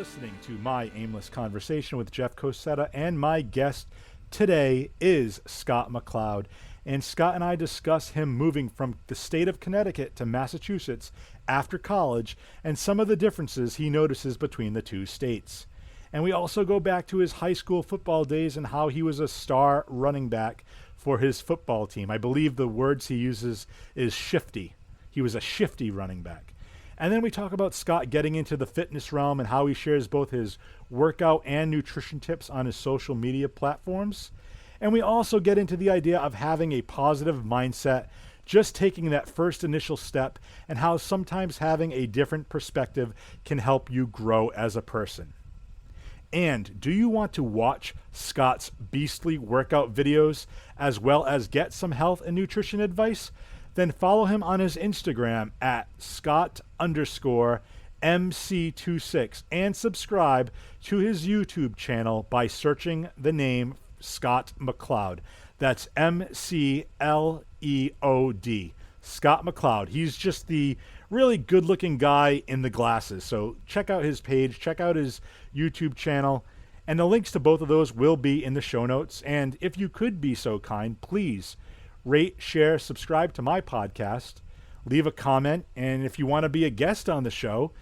listening to my aimless conversation with Jeff Cosetta, and my guest today is Scott McLeod. And Scott and I discuss him moving from the state of Connecticut to Massachusetts after college and some of the differences he notices between the two states. And we also go back to his high school football days and how he was a star running back for his football team. I believe the words he uses is shifty. He was a shifty running back. And then we talk about Scott getting into the fitness realm and how he shares both his workout and nutrition tips on his social media platforms. And we also get into the idea of having a positive mindset, just taking that first initial step, and how sometimes having a different perspective can help you grow as a person. And do you want to watch Scott's beastly workout videos as well as get some health and nutrition advice? Then follow him on his Instagram at Scott_MC26 and subscribe to his YouTube channel by searching the name Scott McLeod. That's McLeod. Scott McLeod. He's just the really good looking guy in the glasses. So check out his page, check out his YouTube channel, and the links to both of those will be in the show notes. And if you could be so kind, please rate, share, subscribe to my podcast, leave a comment, and if you want to be a guest on the show,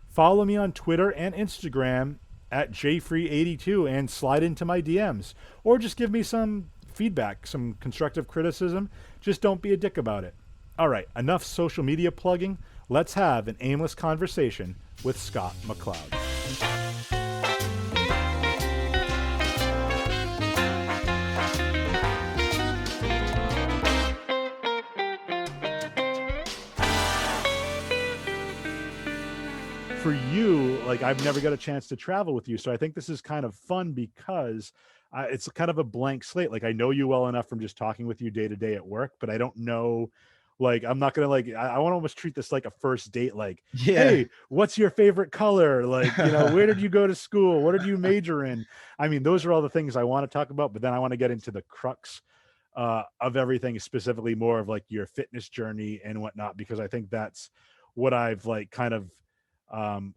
follow me on Twitter and Instagram at jfree82 and slide into my DMs, or just give me some feedback, some constructive criticism. Just don't be a dick about it. All right, enough social media plugging. Let's have an aimless conversation with Scott McLeod. For you, like, I've never got a chance to travel with you, so I think this is kind of fun because it's kind of a blank slate. Like, I know you well enough from just talking with you day to day at work, but I don't know, like, I'm not gonna, like, I want to almost treat this like a first date. Like, Yeah. hey, what's your favorite color? Like, where did you go to school? What did you major in? I mean, those are all the things I want to talk about, but then I want to get into the crux of everything, specifically more of like your fitness journey and whatnot, because I think that's what I've like kind of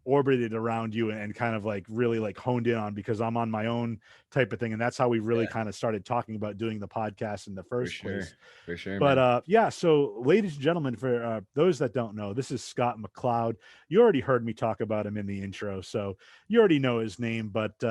orbited around you and kind of like really like honed in on, because I'm on my own type of thing, and that's how we really Yeah, kind of started talking about doing the podcast in the for first sure. place. For sure, But man. yeah, so ladies and gentlemen, for those that don't know, this is Scott McLeod. You already heard me talk about him in the intro, so you already know his name. But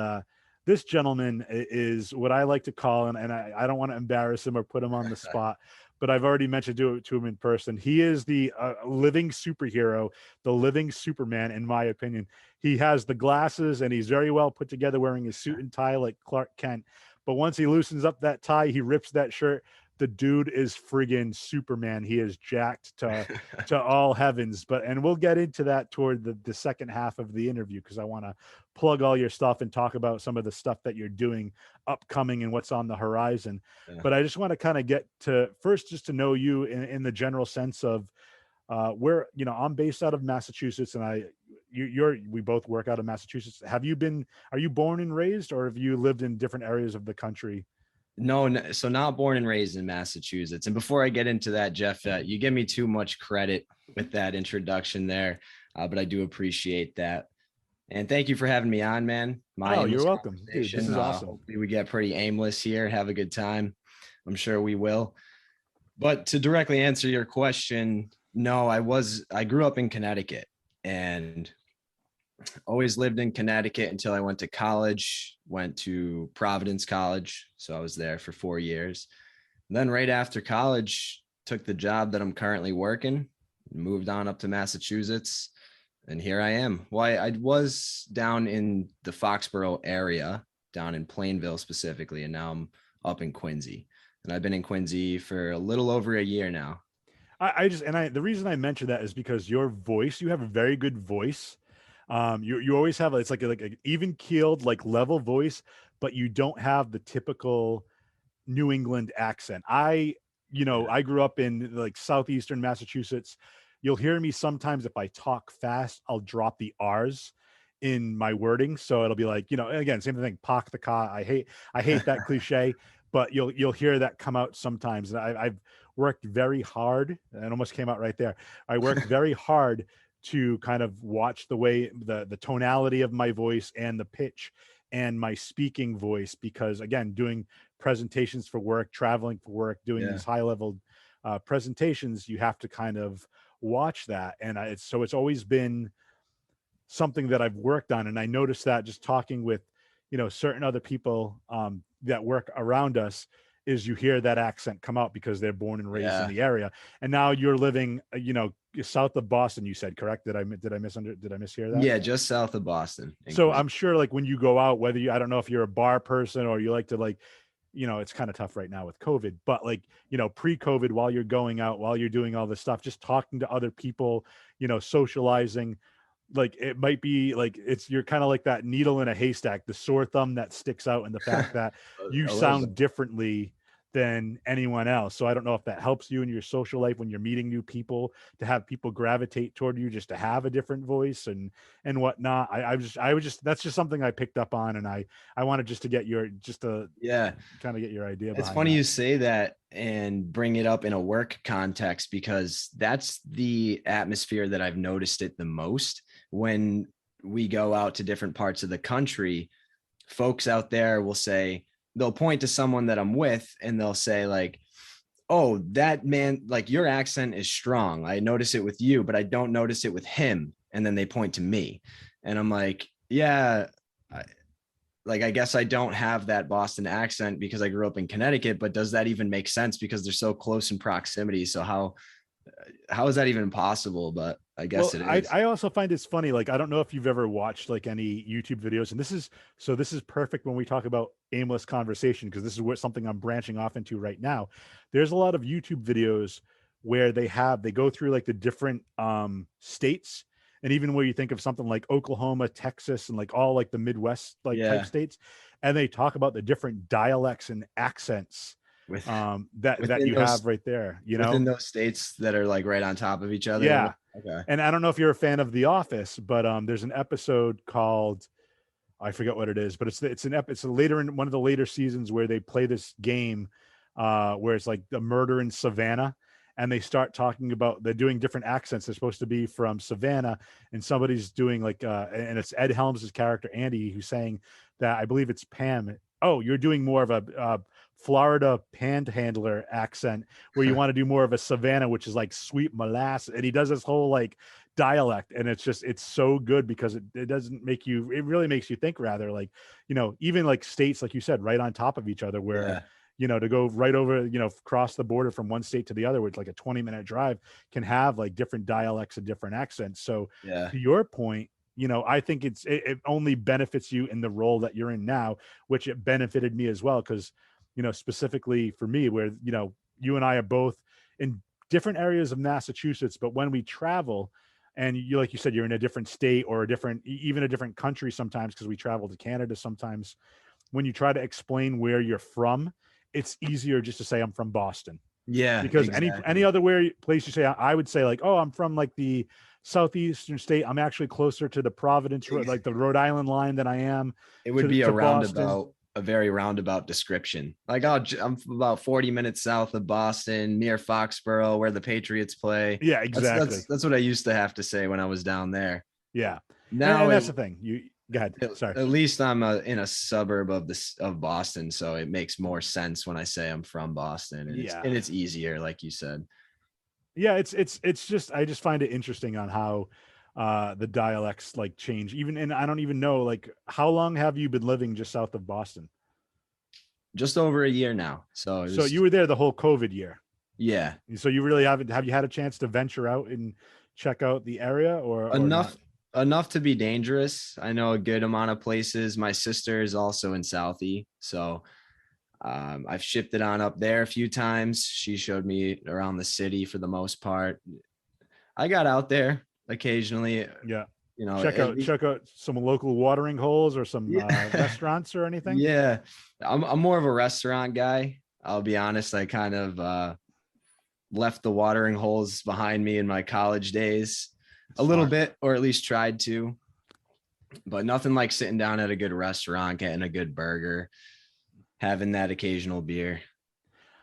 this gentleman is what I like to call, and I don't want to embarrass him or put him on the spot, but I've already mentioned to him in person. He is the living superhero, the living Superman, in my opinion. He has the glasses and he's very well put together, wearing his suit and tie like Clark Kent. But once he loosens up that tie, he rips that shirt. The dude is friggin' Superman. He is jacked to all heavens. And we'll get into that toward the second half of the interview, because I want to plug all your stuff and talk about some of the stuff that you're doing upcoming and what's on the horizon. Yeah. But I just want to kind of get to first just to know you in the general sense of where, I'm based out of Massachusetts, and we both work out of Massachusetts. Are you born and raised, or have you lived in different areas of the country? No, so not born and raised in Massachusetts. And before I get into that, Jeff, you give me too much credit with that introduction there, but I do appreciate that. And thank you for having me on, man. My Oh, aimless you're welcome, dude. This conversation. is awesome. Hopefully we get pretty aimless here, have a good time. I'm sure we will. But to directly answer your question, no, I grew up in Connecticut and always lived in Connecticut until I went to college, went to Providence College. So I was there for 4 years. And then right after college, took the job that I'm currently working, moved on up to Massachusetts, and here I am. Well, I was down in the Foxborough area, down in Plainville specifically, and now I'm up in Quincy. And I've been in Quincy for a little over a year now. The reason I mention that is because your voice, you have a very good voice. You always have it's like an even keeled, like level voice, but you don't have the typical New England accent. I grew up in like southeastern Massachusetts. You'll hear me sometimes if I talk fast, I'll drop the R's in my wording. So it'll be like, again, same thing, park the car. I hate that cliche, but you'll hear that come out sometimes. And I've worked very hard, and it almost came out right there. I worked very hard to kind of watch the way the tonality of my voice and the pitch and my speaking voice, because again, doing presentations for work, traveling for work, doing Yeah. these high level presentations, you have to kind of watch that. And it's always been something that I've worked on. And I noticed that just talking with, certain other people that work around us, is you hear that accent come out because they're born and raised in Yeah. the area. And now you're living, south of Boston, you said, correct? Did I mishear that? Yeah. Just south of Boston in So Queens. I'm sure like when you go out, whether I don't know if you're a bar person or you like to like, it's kind of tough right now with COVID, but like, pre-COVID, while you're going out, while you're doing all this stuff, just talking to other people, socializing, like it might be like you're kind of like that needle in a haystack, the sore thumb that sticks out, and the fact that you A little bit. sound differently than anyone else. So I don't know if that helps you in your social life when you're meeting new people, to have people gravitate toward you just to have a different voice and whatnot. I was just that's just something I picked up on, and I wanted just to get your just to Yeah. kind of get your idea It's behind funny that. you say that and bring it up in a work context, because that's the atmosphere that I've noticed it the most when we go out to different parts of the country. Folks out there will say, they'll point to someone that I'm with and they'll say, like, oh, that man, like your accent is strong. I notice it with you, but I don't notice it with him. And then they point to me. And I'm like, yeah, like I guess I don't have that Boston accent because I grew up in Connecticut, but does that even make sense because they're so close in proximity? So how is that even possible? But I guess Well, it I is. I also find it's funny. Like, I don't know if you've ever watched like any YouTube videos, and this is perfect when we talk about aimless conversation, because this is what something I'm branching off into right now. There's a lot of YouTube videos where they go through like the different states, and even where you think of something like Oklahoma, Texas, and like all like the Midwest like type Yeah. states, and they talk about the different dialects and accents With that within you those have right there. within those states that are like right on top of each other. Yeah. Okay. And I don't know if you're a fan of The Office, but there's an episode called, I forget what it is, but it's a later in one of the later seasons where they play this game where it's like the murder in Savannah, and they start talking about they're doing different accents. They're supposed to be from Savannah, and somebody's doing like and it's Ed Helms' character Andy who's saying that, I believe it's Pam. Oh, you're doing more of a Florida panhandler accent, where you want to do more of a Savannah, which is like sweet molasses. And he does this whole like dialect, and it's so good because it doesn't make you, it really makes you think, rather like, even like states, like you said, right on top of each other, where, Yeah. to go right over, cross the border from one state to the other, which like a 20-minute drive, can have like different dialects and different accents. So Yeah. to your point, I think it only benefits you in the role that you're in now, which it benefited me as well. Cause, specifically for me, where, you and I are both in different areas of Massachusetts, but when we travel, and you, like you said, you're in a different state or a different, even a different country sometimes, because we travel to Canada sometimes. When you try to explain where you're from, it's easier just to say I'm from Boston, Yeah. because any Exactly. other place you say, I would say like, oh, I'm from like the southeastern state. I'm actually closer to the Providence, like the Rhode Island line, than I am It would be a to Boston. roundabout, a very roundabout description. Like, oh, I'm about 40 minutes south of Boston, near Foxborough, where the Patriots play. Yeah, That's exactly. that's that's what I used to have to say when I was down there. Yeah, Now and it that's the thing. You go ahead. Sorry. at least I'm in a suburb of this of Boston, so it makes more sense when I say I'm from Boston, and Yeah, it's easier, like you said. yeah. It's just, I just find it interesting on how the dialects like change. Even, and I don't even know, like, how long have you been living just south of Boston? Just over a year now, so it So you was were there the whole COVID year. yeah, So you really haven't, have you had a chance to venture out and check out the area, or not? enough enough to be dangerous. I know a good amount of places. My sister is also in Southie, so I've shipped it on up there a few times. She showed me around the city for the most part. I got out there occasionally, Yeah. at least. Check out some local watering holes or some Yeah. restaurants or anything. Yeah. I'm more of a restaurant guy. I'll be honest. I kind of left the watering holes behind me in my college days a little Smart. bit, or at least tried to, but nothing like sitting down at a good restaurant, getting a good burger, having that occasional beer.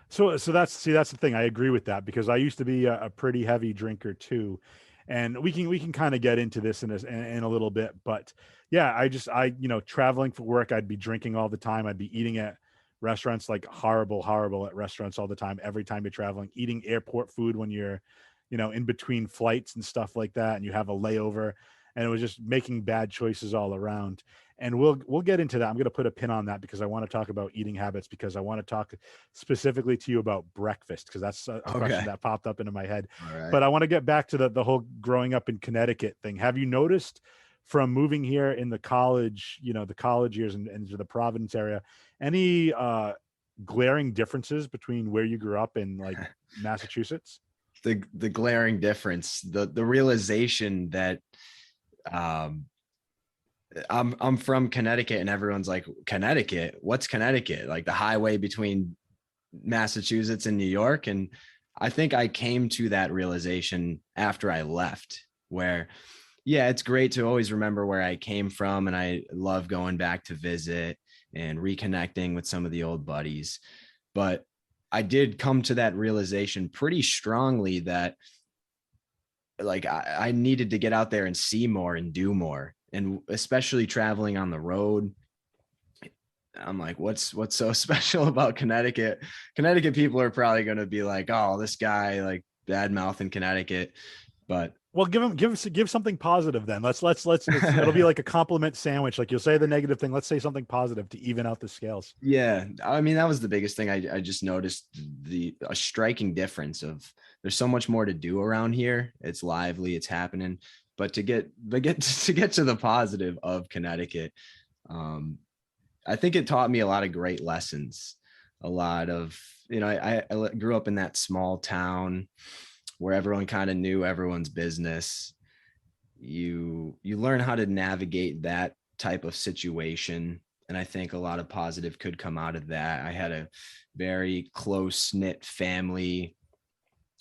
So that's, see, that's the thing. I agree with that, because I used to be a pretty heavy drinker too. And we can kind of get into this in a little bit, but yeah, traveling for work, I'd be drinking all the time. I'd be eating at restaurants, like horrible at restaurants all the time. Every time you're traveling, eating airport food when you're, in between flights and stuff like that, and you have a layover, and it was just making bad choices all around. And we'll get into that. I'm going to put a pin on that because I want to talk about eating habits, because I want to talk specifically to you about breakfast, because that's a question Okay. that popped up into my head. All right. But I want to get back to the whole growing up in Connecticut thing. Have you noticed from moving here in the college, the college years and to the Providence area, any glaring differences between where you grew up in, like, Massachusetts? The glaring difference, the realization that um I'm from Connecticut, and everyone's like, Connecticut? What's Connecticut? Like the highway between Massachusetts and New York. And I think I came to that realization after I left, where, yeah, it's great to always remember where I came from. And I love going back to visit and reconnecting with some of the old buddies. But I did come to that realization pretty strongly that, like, I needed to get out there and see more and do more. And especially traveling on the road, I'm like, what's so special about Connecticut? Connecticut people are probably going to be like, oh, this guy, like, bad mouth in Connecticut. But Well, give something positive then. It'll be like a compliment sandwich. Like, you'll say the negative thing, let's say something positive to even out the scales. yeah, I mean, that was the biggest thing. I just noticed a striking difference of, there's so much more to do around here. It's lively, it's happening. But to get to the positive of Connecticut, um, I think it taught me a lot of great lessons. A lot of, I grew up in that small town where everyone kind of knew everyone's business. You learn how to navigate that type of situation. And I think a lot of positive could come out of that. I had a very close knit family,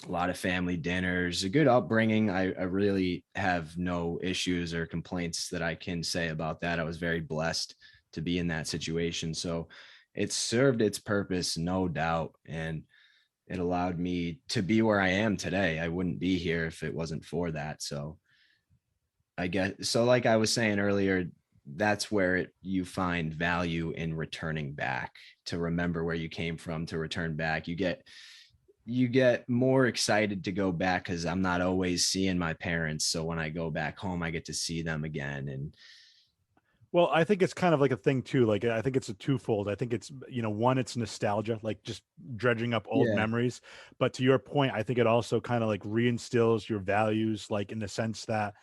a lot of family dinners, a good upbringing. I really have no issues or complaints that I can say about that. I was very blessed to be in that situation. So it served its purpose, no doubt. And it allowed me to be where I am today. I wouldn't be here if it wasn't for that. So I guess, so like I was saying earlier, that's where you find value in returning back, to remember where you came from, to return back. You get more excited to go back because I'm not always seeing my parents. So when I go back home, I get to see them again. And Well, I think it's kind of like a thing too. Like, I think it's a twofold. I think it's, one, it's nostalgia, like just dredging up old yeah, memories. But to your point, I think it also kind of like reinstills your values, like in the sense that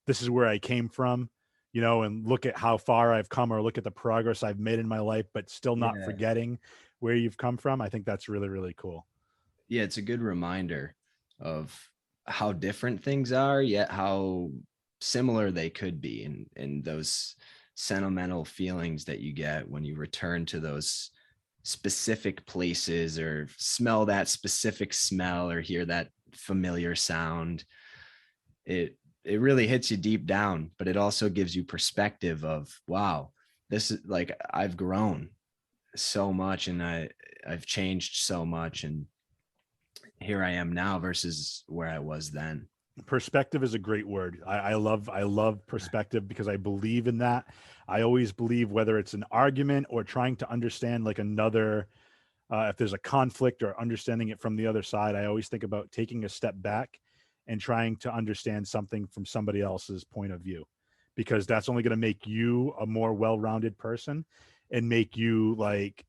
this is where I came from, and look at how far I've come, or look at the progress I've made in my life, but still not yeah, forgetting where you've come from. I think that's really, really cool. yeah. It's a good reminder of how different things are, yet how similar they could be, and those sentimental feelings that you get when you return to those specific places, or smell that specific smell, or hear that familiar sound. It really hits you deep down, but it also gives you perspective of, wow, this is like, I've grown so much, and I've changed so much, and here I am now versus where I was then. Perspective is a great word. I love perspective, because I believe in that. I always believe, whether it's an argument or trying to understand, like, another, if there's a conflict, or understanding it from the other side, I always think about taking a step back and trying to understand something from somebody else's point of view, because that's only going to make you a more well-rounded person, and make you, like,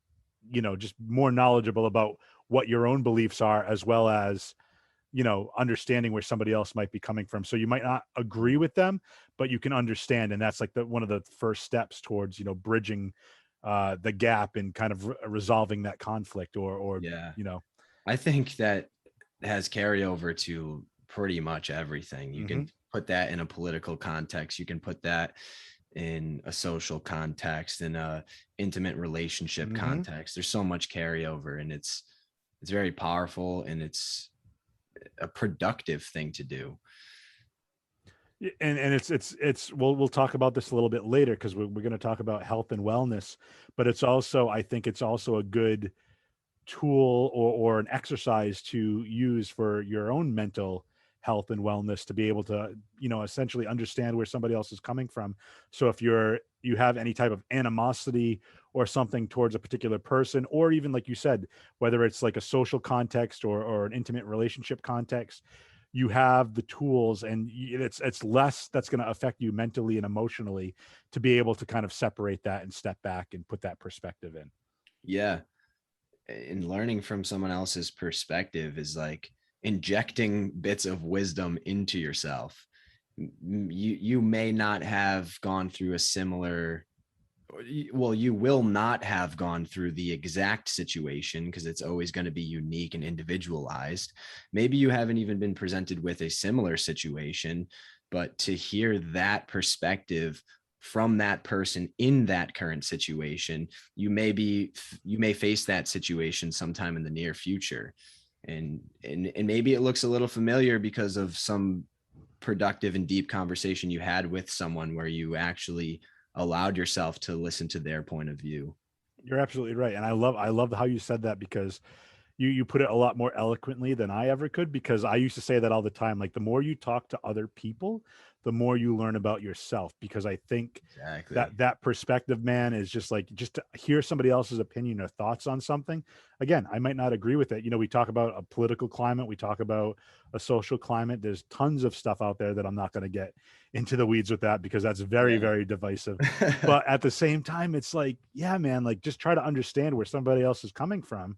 just more knowledgeable about what your own beliefs are, as well as, understanding where somebody else might be coming from. So you might not agree with them, but you can understand. And that's like one of the first steps towards, bridging the gap, and kind of resolving that conflict, or, Yeah, I think that has carryover to pretty much everything. You hmm can put that in a political context. You can put that in a social context, in a intimate relationship hmm context. There's so much carryover, and it's very powerful, and it's a productive thing to do. and it's we'll talk about this a little bit later, because we're going to talk about health and wellness. But it's also, I think it's also a good tool, or an exercise to use for your own mental health and wellness to be able to, essentially understand where somebody else is coming from. So if you have any type of animosity or something towards a particular person, or even like you said, whether it's like a social context or an intimate relationship context, you have the tools, and it's less that's going to affect you mentally and emotionally to be able to kind of separate that and step back and put that perspective in. Yeah. And learning from someone else's perspective is like injecting bits of wisdom into yourself. You may not have gone through a similar, well, you will not have gone through the exact situation because it's always going to be unique and individualized. Maybe you haven't even been presented with a similar situation, but to hear that perspective from that person in that current situation, you may face that situation sometime in the near future. And maybe it looks a little familiar because of some productive and deep conversation you had with someone where you actually allowed yourself to listen to their point of view. You're absolutely right, and I love how you said that, because you put it a lot more eloquently than I ever could, because I used to say that all the time. Like, the more you talk to other people, the more you learn about yourself, because I think Exactly. that perspective, man, is just like, just to hear somebody else's opinion or thoughts on something. Again, I might not agree with it. We talk about a political climate, we talk about a social climate. There's tons of stuff out there that I'm not going to get into the weeds with that, because that's very, Yeah. very divisive. But at the same time, it's like, yeah, man, like, just try to understand where somebody else is coming from,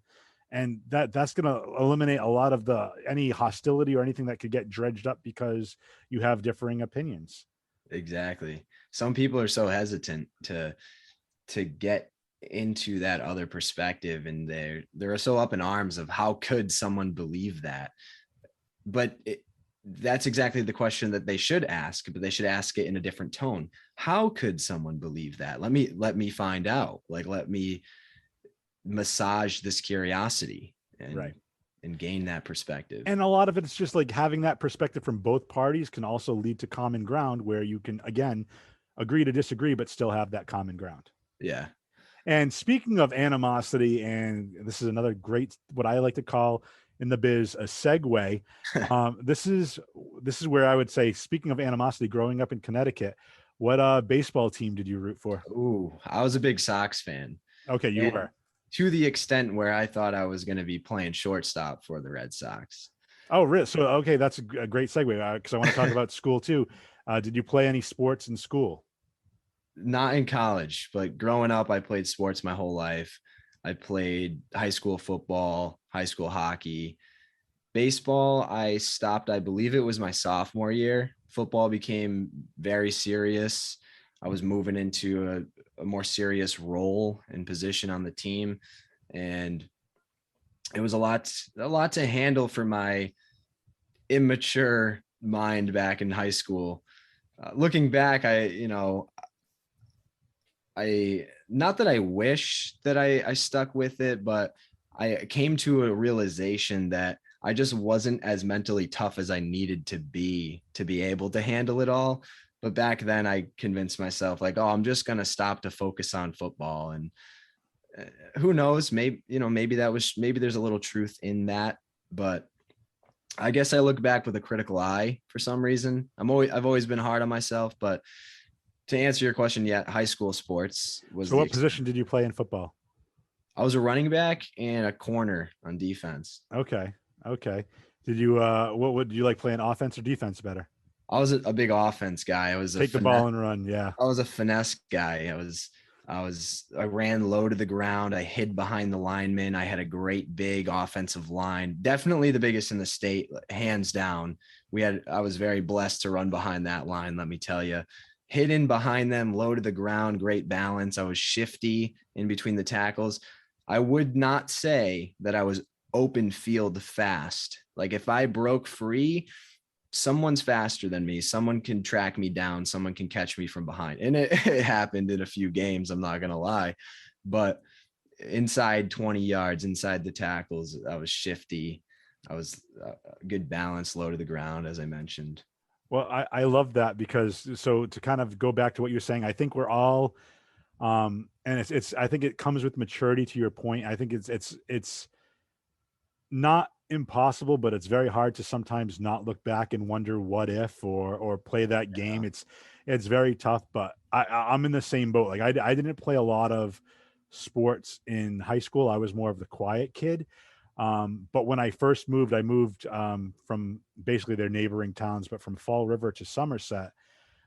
and that's going to eliminate a lot of the any hostility or anything that could get dredged up because you have differing opinions. Exactly. Some people are so hesitant to get into that other perspective, and they're so up in arms of how could someone believe that. But that's exactly the question that they should ask, but they should ask it in a different tone. How could someone believe that? Let me find out. Like, let me massage this curiosity Right. and gain that perspective. And a lot of it's just like having that perspective from both parties can also lead to common ground, where you can, again, agree to disagree but still have that common ground. Yeah. And speaking of animosity, and this is another great, what I like to call in the biz, a segue. This is where I would say, speaking of animosity, growing up in Connecticut, what baseball team did you root for? Ooh, I was a big Sox fan. Okay, you And were. to the extent where I thought I was going to be playing shortstop for the Red Sox. Oh, really? So, okay, that's a great segue, because I want to talk about school too. Did you play any sports in school? Not in college, but growing up, I played sports my whole life. I played high school football, high school hockey, baseball. I stopped, I believe it was my sophomore year. Football became very serious. I was moving into a more serious role and position on the team. And it was a lot to handle for my immature mind back in high school. Looking back, I not that I wish that I stuck with it, but I came to a realization that I just wasn't as mentally tough as I needed to be able to handle it all. But back then, I convinced myself like, oh, I'm just gonna stop to focus on football, and who knows? Maybe there's a little truth in that, but I guess I look back with a critical eye for some reason. I've always been hard on myself, but to answer your question, yeah, high school sports was So, the what extent. position did you play in football? I was a running back and a corner on defense. Okay, okay. Did you what would you like, playing offense or defense better? I was a big offense guy. Take the ball and run. Yeah. I was a finesse guy. I ran low to the ground. I hid behind the lineman. I had a great big offensive line. Definitely the biggest in the state, hands down. I was very blessed to run behind that line, let me tell you. Hidden behind them, low to the ground, great balance. I was shifty in between the tackles. I would not say that I was open field fast. Like, if I broke free, someone's faster than me. Someone can track me down. Someone can catch me from behind. And it happened in a few games. I'm not going to lie, but inside 20 yards, inside the tackles, I was shifty. I was good balance, low to the ground, as I mentioned. Well, I love that, because, so to kind of go back to what you're saying, I think we're all, and I think it comes with maturity, to your point. I think it's not impossible, but it's very hard to sometimes not look back and wonder what if, or play that game. Yeah. It's very tough, but I'm in the same boat. Like I didn't play a lot of sports in high school. I was more of the quiet kid. But when I first moved, I moved from basically their neighboring towns, but from Fall River to Somerset.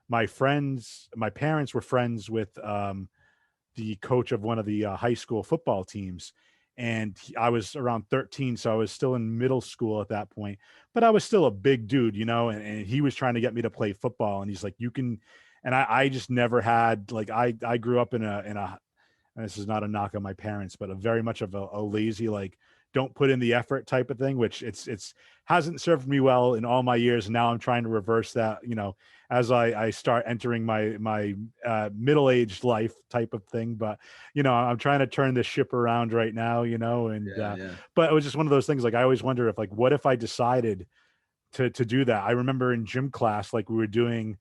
My parents were friends with the coach of one of the high school football teams. And I was around 13, so I was still in middle school at that point. But I was still a big dude, and he was trying to get me to play football. And he's like, "You can," and I just never had like I grew up in a, and this is not a knock on my parents, but a very much of a lazy, like, don't put in the effort type of thing, which it's hasn't served me well in all my years. And now I'm trying to reverse that, as I start entering my middle-aged life type of thing. But I'm trying to turn this ship around right now, and Yeah. Yeah. but it was just one of those things. Like, I always wonder if, like, what if I decided to do that. I remember in gym class, like, we were doing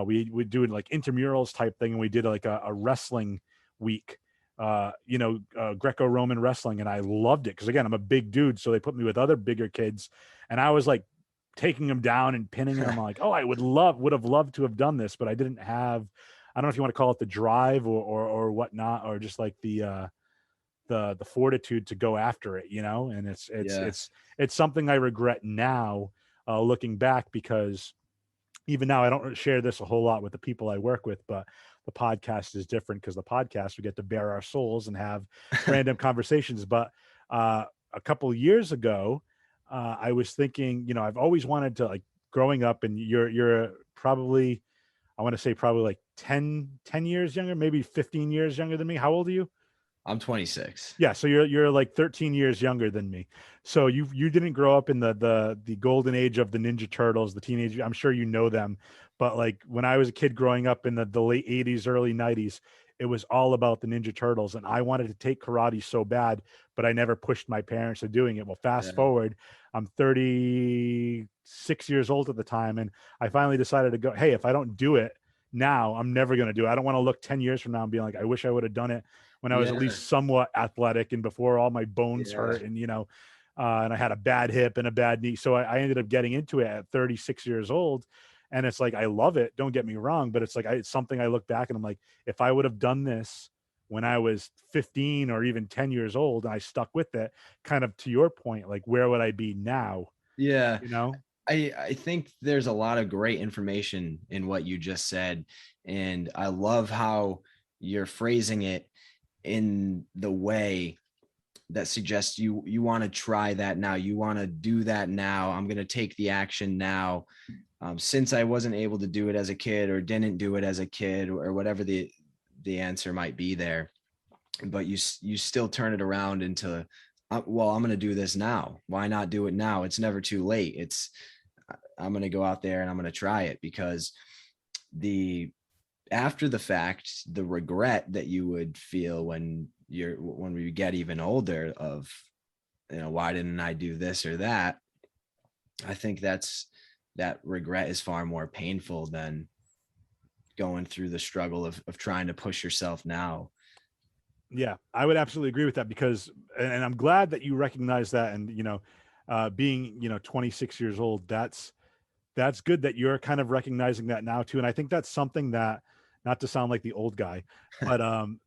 we doing like intramurals type thing, and we did like a wrestling week, Greco-Roman wrestling, and I loved it because, again, I'm a big dude, so they put me with other bigger kids, and I was like taking them down and pinning them. I'm like, oh, I would have loved to have done this, but I didn't have. I don't know if you want to call it the drive or whatnot, or just like the fortitude to go after it, and Yeah. it's something I regret now, looking back, because even now I don't share this a whole lot with the people I work with, but the podcast is different because the podcast we get to bare our souls and have random conversations. But a couple of years ago, I was thinking, I've always wanted to, like, growing up, and you're probably, I want to say probably like 10 years younger, maybe 15 years younger than me. How old are you? I'm 26. Yeah, so you're like 13 years younger than me. So you didn't grow up in the golden age of the Ninja Turtles, the teenage. I'm sure you know them, but like when I was a kid growing up in the late 80s, early 90s, it was all about the Ninja Turtles, and I wanted to take karate so bad, but I never pushed my parents to doing it. Well, fast Yeah. forward, I'm 36 years old at the time, and I finally decided to go, hey, if I don't do it now, I'm never going to do it. I don't want to look 10 years from now and be like, I wish I would have done it when I was at Yeah. least somewhat athletic and before all my bones Yeah. hurt, and I had a bad hip and a bad knee. So I ended up getting into it at 36 years old. And it's like, I love it. Don't get me wrong, but it's like, it's something I look back and I'm like, if I would have done this when I was 15 or even 10 years old and I stuck with it, kind of to your point, like, where would I be now? Yeah. You know? I think there's a lot of great information in what you just said. And I love how you're phrasing it in the way that suggests you want to try that now. You want to do that now. I'm going to take the action now. Since I wasn't able to do it as a kid, or didn't do it as a kid, or whatever the answer might be there, but you still turn it around into, well, I'm going to do this now. Why not do it now? It's never too late. I'm going to go out there and I'm going to try it, because the after the fact, the regret that you would feel when we get even older of, why didn't I do this or that? I think that regret is far more painful than going through the struggle of trying to push yourself now. Yeah, I would absolutely agree with that, because, and I'm glad that you recognize that. And, being, 26 years old, that's good that you're kind of recognizing that now too. And I think that's something that, not to sound like the old guy, but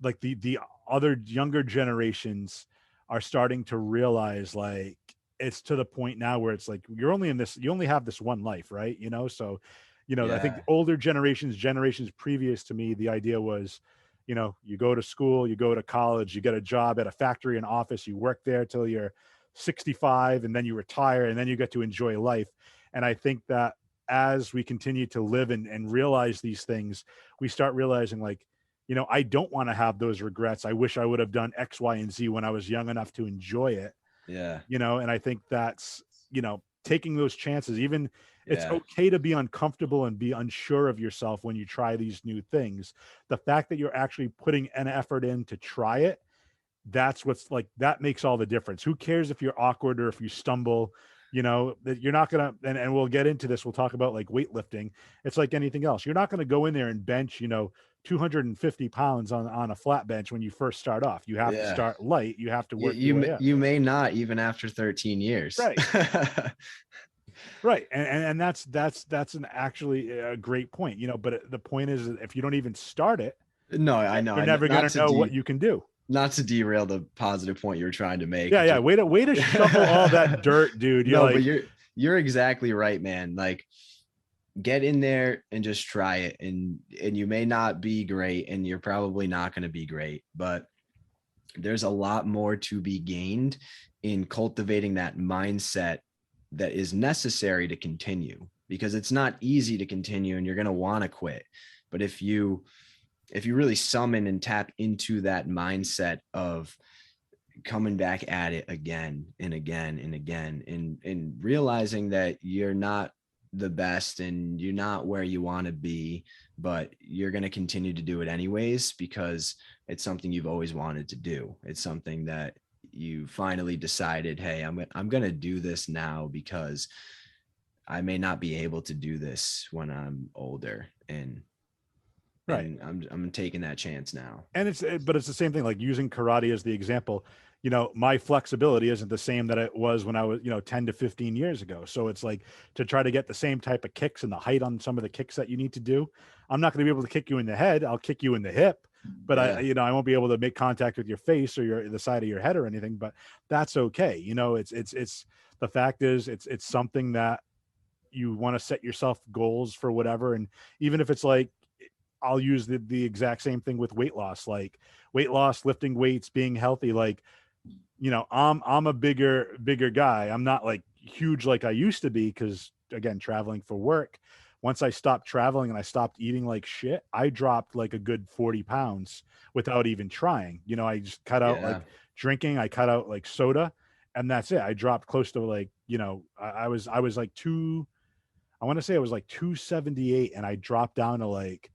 like the other younger generations are starting to realize, like, it's to the point now where it's like, you only have this one life, right? So, I think Yeah. older generations previous to me, the idea was, you go to school, you go to college, you get a job at a factory, an office, you work there till you're 65, and then you retire, and then you get to enjoy life. And I think that as we continue to live and realize these things, we start realizing, like, I don't want to have those regrets. I wish I would have done X, Y, and Z when I was young enough to enjoy it, Yeah. and I think that's, taking those chances. Even, it's Yeah. okay to be uncomfortable and be unsure of yourself when you try these new things. The fact that you're actually putting an effort in to try it, that's what's like, that makes all the difference. Who cares if you're awkward or if you stumble? That you're not gonna, and we'll get into this, we'll talk about like weightlifting. It's like anything else. You're not gonna go in there and bench, 250 pounds on a flat bench when you first start off. You have to Yeah. start light. You have to You work your way up. you may not even after 13 years. Right. Right. And that's an actually a great point, but the point is that if you don't even start it, No, I know. you're never going Not to to know what you can do. not to derail the positive point you're trying to make. Yeah. Yeah. Way to shovel all that dirt, dude. You're No, like, but you're exactly right, man. Like, get in there and just try it. And you may not be great, and you're probably not going to be great, but there's a lot more to be gained in cultivating that mindset that is necessary to continue, because it's not easy to continue and you're going to want to quit. But if you really summon and tap into that mindset of coming back at it again and again and again, and realizing that you're not the best and you're not where you want to be, but you're going to continue to do it anyways, because it's something you've always wanted to do. It's something that you finally decided, hey, I'm going to do this now, because I may not be able to do this when I'm older. right. And I'm taking that chance now. And but it's the same thing, like using karate as the example. My flexibility isn't the same that it was when I was, 10 to 15 years ago. So it's like, to try to get the same type of kicks and the height on some of the kicks that you need to do, I'm not going to be able to kick you in the head. I'll kick you in the hip, but Yeah. I won't be able to make contact with your face or the side of your head or anything, but that's okay. It's the fact is it's something that you want to set yourself goals for whatever. And even if it's like, I'll use the exact same thing with weight loss, like weight loss, lifting weights, being healthy. Like, I'm a bigger guy. I'm not like huge like I used to be, because again, traveling for work. Once I stopped traveling and I stopped eating like shit, I dropped like a good 40 pounds without even trying. I just cut out Yeah. like drinking, I cut out like soda, and that's it. I dropped close to like, I was like I want to say I was like 278, and I dropped down to like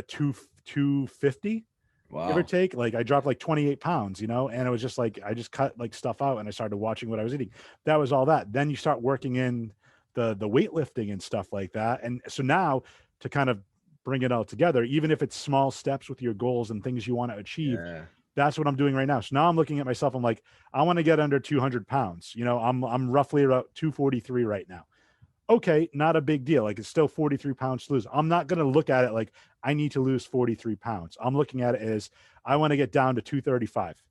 250, give or Wow. take. Like I dropped like 28 pounds, and it was just like I just cut like stuff out and I started watching what I was eating. That was all that. Then you start working in the weightlifting and stuff like that. And so now, to kind of bring it all together, even if it's small steps with your goals and things you want to achieve, Yeah. that's what I'm doing right now. So now I'm looking at myself. I'm like, I want to get under 200 pounds. I'm roughly about 243 right now. Okay, not a big deal. Like, it's still 43 pounds to lose. I'm not going to look at it like I need to lose 43 pounds. I'm looking at it as I want to get down to 235.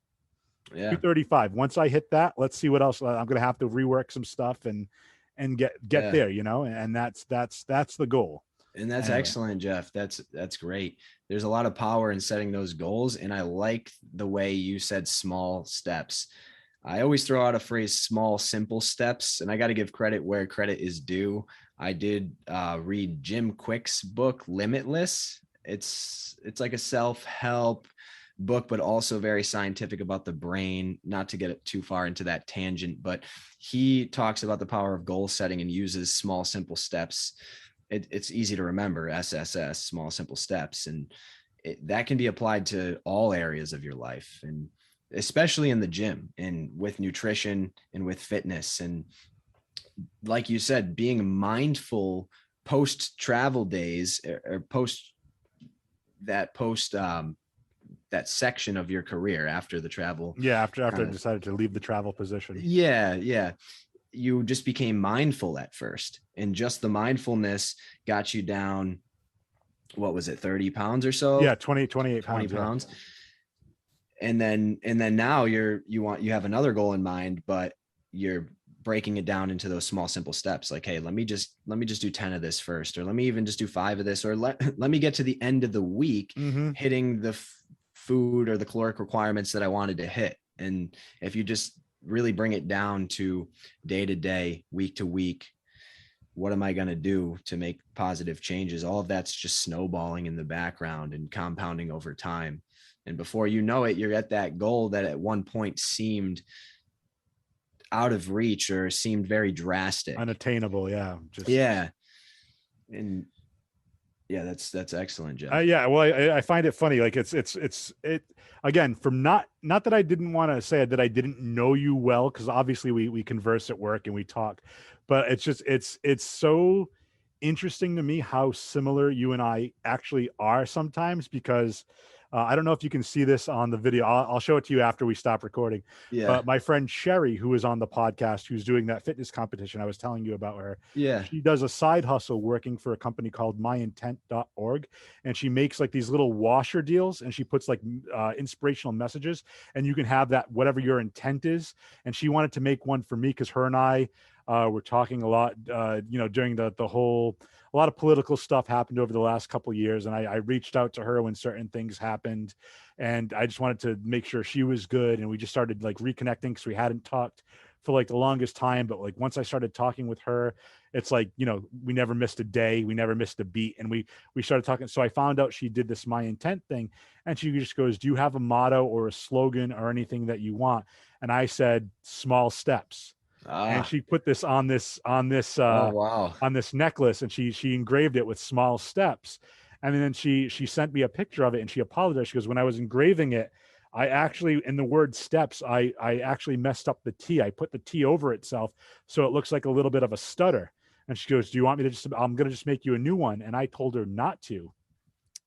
Yeah. 235. Once I hit that, let's see what else. I'm going to have to rework some stuff and get Yeah. there, and that's the goal. And that's Anyway. excellent, Jeff. That's great. There's a lot of power in setting those goals. And I like the way you said small steps. I always throw out a phrase, small, simple steps. And I got to give credit where credit is due. I did read Jim Quick's book, Limitless. It's like a self-help book, but also very scientific about the brain. Not to get it too far into that tangent, but he talks about the power of goal setting and uses small, simple steps. It's easy to remember, SSS, small, simple steps. And that can be applied to all areas of your life, and especially in the gym and with nutrition and with fitness. And like you said, being mindful post travel days, or post that section of your career after the travel. Yeah, after I decided to leave the travel position. Yeah. You just became mindful at first, and just the mindfulness got you down, what was it, 30 pounds or so? Yeah, 28 20 pounds. pounds. Yeah. And then now you have another goal in mind, but you're breaking it down into those small, simple steps. Like, hey, let me just do 10 of this first, or let me even just do 5 of this, or let me get to the end of the week hitting the food or the caloric requirements that I wanted to hit. And if you just really bring it down to day to day, week to week, what am I going to do to make positive changes? All of that's just snowballing in the background and compounding over time. And before you know it, you're at that goal that at one point seemed out of reach or seemed very drastic, unattainable. Yeah. Yeah. And yeah, that's excellent, Jeff. Yeah. Well, I find it funny. Like it again, from not that I didn't want to say that I didn't know you well, because obviously we converse at work and we talk, but it's just, it's so interesting to me how similar you and I actually are sometimes because I don't know if you can see this on the video. I'll show it to you after we stop recording. Yeah. But my friend Sherry, who is on the podcast, who's doing that fitness competition, I was telling you about her. Yeah. She does a side hustle working for a company called myintent.org. And she makes like these little washer deals and she puts like inspirational messages. And you can have that, whatever your intent is. And she wanted to make one for me because her and I were talking a lot, during the whole, a lot of political stuff happened over the last couple of years. And I reached out to her when certain things happened. And I just wanted to make sure she was good. And we just started like reconnecting because we hadn't talked for like the longest time. But like once I started talking with her, it's like, we never missed a day. We never missed a beat. And we started talking. So I found out she did this My Intent thing. And she just goes, do you have a motto or a slogan or anything that you want? And I said, small steps. And Ah. she put this Oh, wow. on this necklace, and she engraved it with small steps. And then she sent me a picture of it, and she apologized. She goes, when I was engraving it, I actually, in the word steps, I actually messed up the T. I put the T over itself, so it looks like a little bit of a stutter. And she goes, do you want me to I'm going to just make you a new one. And I told her not to,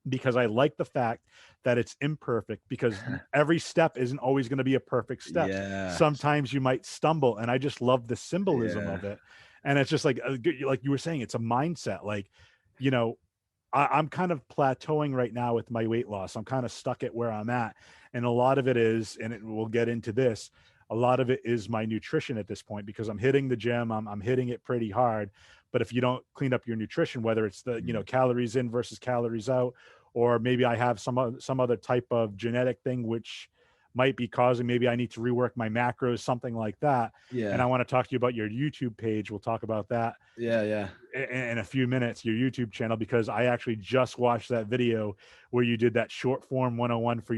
because I like the fact that it's imperfect, because every step isn't always going to be a perfect step. Yeah. Sometimes you might stumble, and I just love the symbolism Yeah. of it. And it's just like you were saying, it's a mindset. Like, you know, I'm kind of plateauing right now with my weight loss. I'm kind of stuck at where I'm at. And a lot of it is, and we'll get into this, a lot of it is my nutrition at this point, because I'm hitting the gym. I'm hitting it pretty hard. But if you don't clean up your nutrition, whether it's the, Mm. calories in versus calories out, or maybe I have some other type of genetic thing, which might be causing, maybe I need to rework my macros, something like that. And I Yeah. want to talk to you about your YouTube page. We'll talk about that Yeah. Yeah. in a few minutes, your YouTube channel, because I actually just watched that video where you did that short form 101 for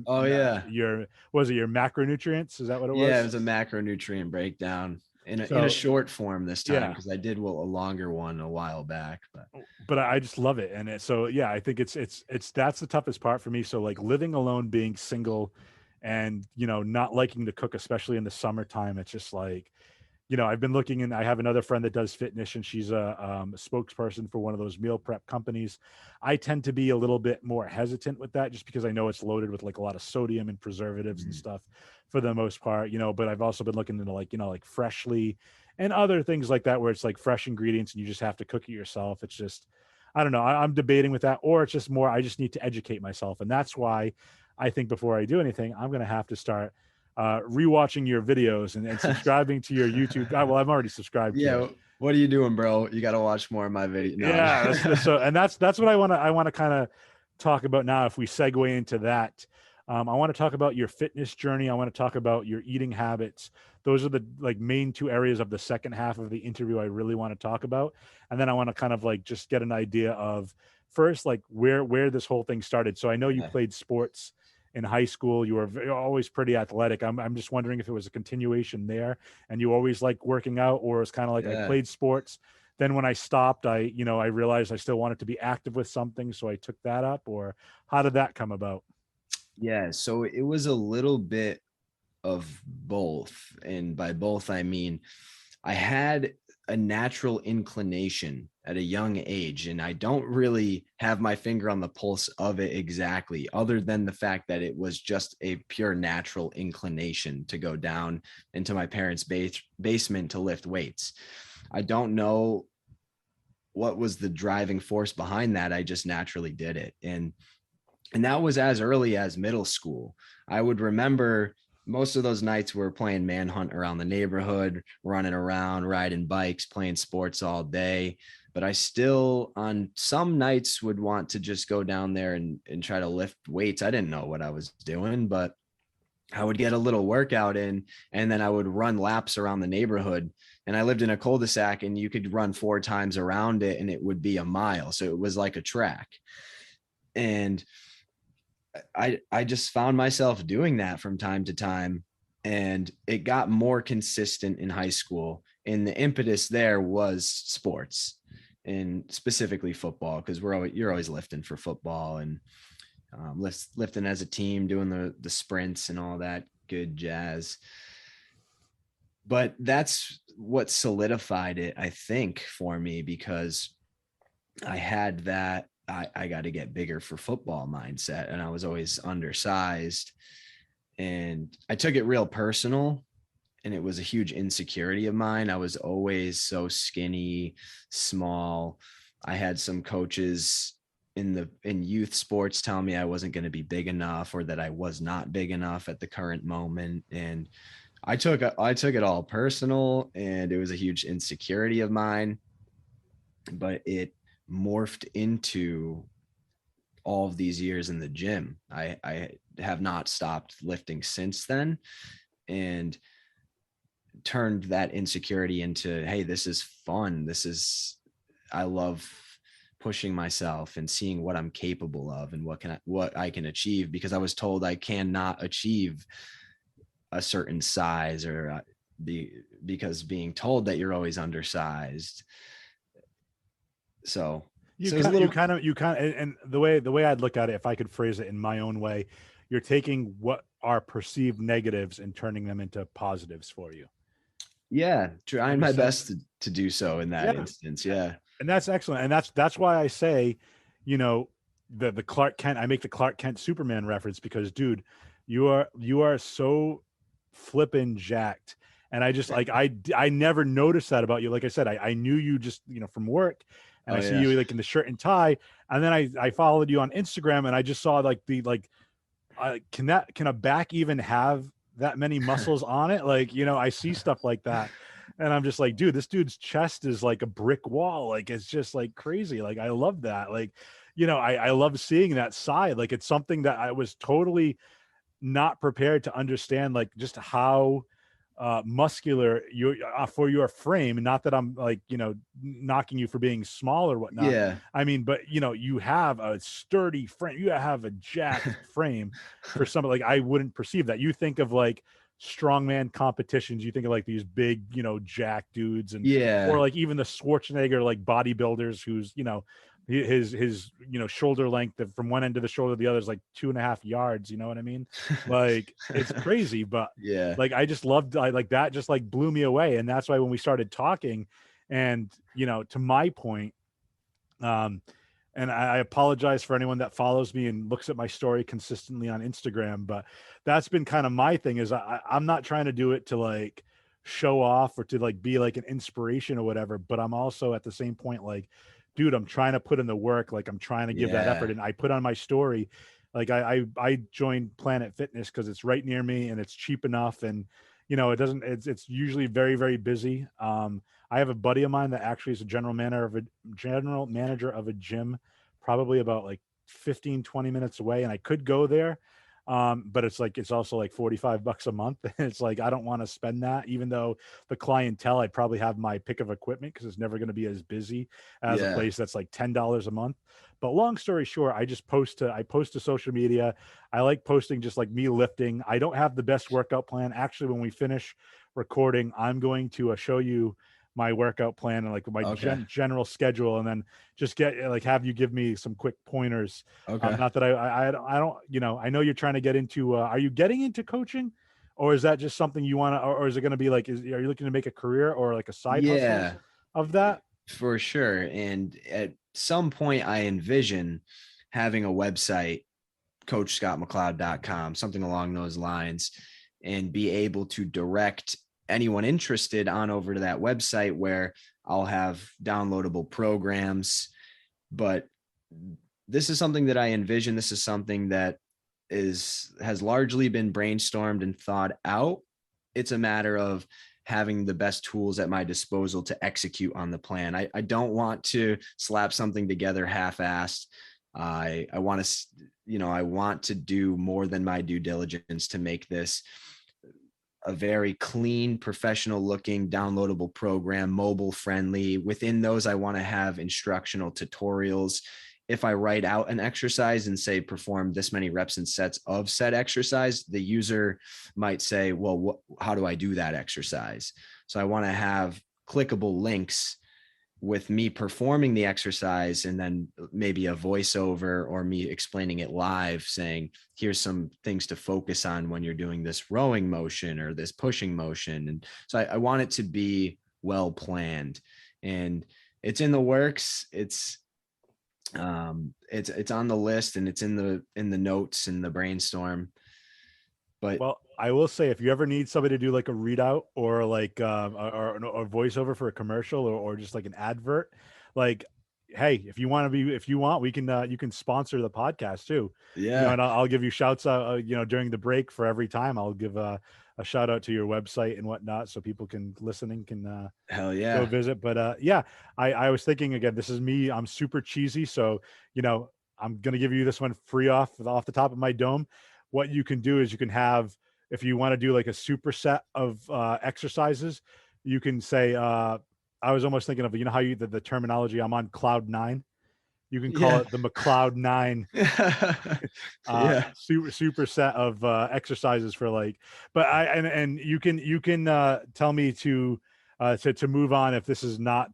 Oh, yeah. your was it your macronutrients? Is that what it Yeah. It was? was a macronutrient breakdown in a So short form this time, yeah, because I did a longer one a while back. But but I just love it. And so yeah, I think it's that's the toughest part for me. So like living alone, being single, and not liking to cook, especially in the summertime, it's just like, I've been looking, and I have another friend that does fitness, and she's a spokesperson for one of those meal prep companies. I tend to be a little bit more hesitant with that, just because I know it's loaded with like a lot of sodium and preservatives and mm, stuff for the most part, but I've also been looking into like Freshly and other things like that, where it's like fresh ingredients and you just have to cook it yourself. It's just, I don't know. I'm debating with that, or it's just more, I just need to educate myself. And that's why I think before I do anything, I'm going to have to start rewatching your videos and subscribing to your YouTube. Well, I'm already subscribed to it. yeah. What are you doing, bro? You got to watch more of my video. No. Yeah, so, and that's what I want to kind of talk about now. If we segue into that, I want to talk about your fitness journey. I want to talk about your eating habits. Those are the like main two areas of the second half of the interview I really want to talk about. And then I want to kind of like just get an idea of first, like where this whole thing started. So I know you Yeah. played sports in high school. You were always pretty athletic. I'm just wondering if it was a continuation there, and you always like working out, or it's kind of like I Yeah. played sports. Then when I stopped, I realized I still wanted to be active with something, so I took that up. Or how did that come about? Yeah. So it was a little bit of both. And by both, I mean, I had a natural inclination at a young age, and I don't really have my finger on the pulse of it exactly, other than the fact that it was just a pure natural inclination to go down into my parents' basement to lift weights. I don't know what was the driving force behind that. I just naturally did it. And that was as early as middle school. I would remember most of those nights we were playing manhunt around the neighborhood, running around, riding bikes, playing sports all day. But I still, on some nights, would want to just go down there and try to lift weights. I didn't know what I was doing, but I would get a little workout in, and then I would run laps around the neighborhood. And I lived in a cul-de-sac, and you could run 4 times around it, and it would be a mile. So it was like a track. And I just found myself doing that from time to time, and it got more consistent in high school. And the impetus there was sports, and specifically football, because you're always lifting for football, and lifting as a team, doing the sprints and all that good jazz. But that's what solidified it, I think, for me, because I had that I got to get bigger for football mindset, and I was always undersized, and I took it real personal, and it was a huge insecurity of mine. I was always so skinny, small. I had some coaches in youth sports tell me I wasn't going to be big enough, or that I was not big enough at the current moment, and I took it all personal, and it was a huge insecurity of mine, but it morphed into all of these years in the gym. I have not stopped lifting since then, and turned that insecurity into, hey, this is fun. I love pushing myself and seeing what I'm capable of and what I can achieve, because I was told I cannot achieve a certain size, or because being told that you're always undersized. So You so it was a kind you little, kind of you kind of and the way I'd look at it, if I could phrase it in my own way, you're taking what are perceived negatives and turning them into positives for you. yeah, And trying my just like, best to do so in that yeah, instance. Yeah. and that's excellent. And that's why I say, you know, the Clark Kent. I make the Clark Kent Superman reference because, dude, you are so flippin' jacked. And I just like I never noticed that about you. Like I said, I knew you just from work, and Oh I see yeah. you like in the shirt and tie, and then I followed you on Instagram, and I just saw like the like can a back even have that many muscles on it? Like, I see stuff like that, and I'm just like, dude, this dude's chest is like a brick wall. Like, it's just like crazy. Like, I love that. Like, I love seeing that side. Like, it's something that I was totally not prepared to understand, like just how muscular you for your frame. Not that I'm like knocking you for being small or whatnot. Yeah. I mean, but you have a sturdy frame. You have a jacked frame for somebody. Like, I wouldn't perceive that. You think of like strongman competitions. You think of like these big jack dudes, and or Yeah. like even the Schwarzenegger like bodybuilders who's his shoulder length from one end of the shoulder to the other is like 2.5 yards. You know what I mean? Like, it's crazy. But Yeah. like, I just loved, I like that, just like blew me away. And that's why when we started talking, and to my point, um and I apologize for anyone that follows me and looks at my story consistently on Instagram, but that's been kind of my thing. Is I'm not trying to do it to like show off or to like be like an inspiration or whatever, but I'm also at the same point like, dude, I'm trying to put in the work. Like, I'm trying to give that Yeah. effort, and I put on my story, like I joined Planet Fitness because it's right near me and it's cheap enough, and it doesn't, it's usually very, very busy. I have a buddy of mine that actually is a general manager of a gym, probably about like 15, 20 minutes away. And I could go there. But it's also like $45 a month. And it's like, I don't want to spend that, even though the clientele, I'd probably have my pick of equipment because it's never going to be as busy as a Yeah. place that's like $10 a month. But long story short, I post to social media. I like posting just like me lifting. I don't have the best workout plan. Actually, when we finish recording, I'm going to show you my workout plan and like my Okay. general schedule, and then just get like have you give me some quick pointers. Okay. Not that I don't, I know you're trying to get into, are you getting into coaching, or is that just something you want to, or is it going to be like, are you looking to make a career or like a side hustle Yeah, of that? for sure. And at some point I envision having a website, coachscottmcleod.com, something along those lines, and be able to direct anyone interested on over to that website where I'll have downloadable programs. But this is something that I envision. This is something that has largely been brainstormed and thought out. It's a matter of having the best tools at my disposal to execute on the plan. I don't want to slap something together half-assed. I want to, I want to do more than my due diligence to make this a very clean, professional looking, downloadable program, mobile friendly. Within those, I want to have instructional tutorials. If I write out an exercise and say perform this many reps and sets of said exercise, the user might say, well, how do I do that exercise? So I want to have clickable links with me performing the exercise, and then maybe a voiceover or me explaining it live, saying, here's some things to focus on when you're doing this rowing motion or this pushing motion. And so I want it to be well planned, and it's in the works. It's on the list and it's in the notes in the brainstorm. But Well, I will say if you ever need somebody to do like a readout or like or voiceover for a commercial or just like an advert, like hey, if you want, we can you can sponsor the podcast too, yeah, and I'll give you shouts out, during the break for every time. I'll give a shout out to your website and whatnot so people can listening can hell go yeah. visit. But yeah, I was thinking again, this is me. I'm super cheesy, so you know I'm gonna give you this one free off the top of my dome. What you can do is you can have if you want to do like a superset of exercises, you can say. I was almost thinking of how the terminology. I'm on cloud nine. You can call Yeah. it the McLeod nine Yeah. super set of exercises for like but I and you can tell me to move on if this is not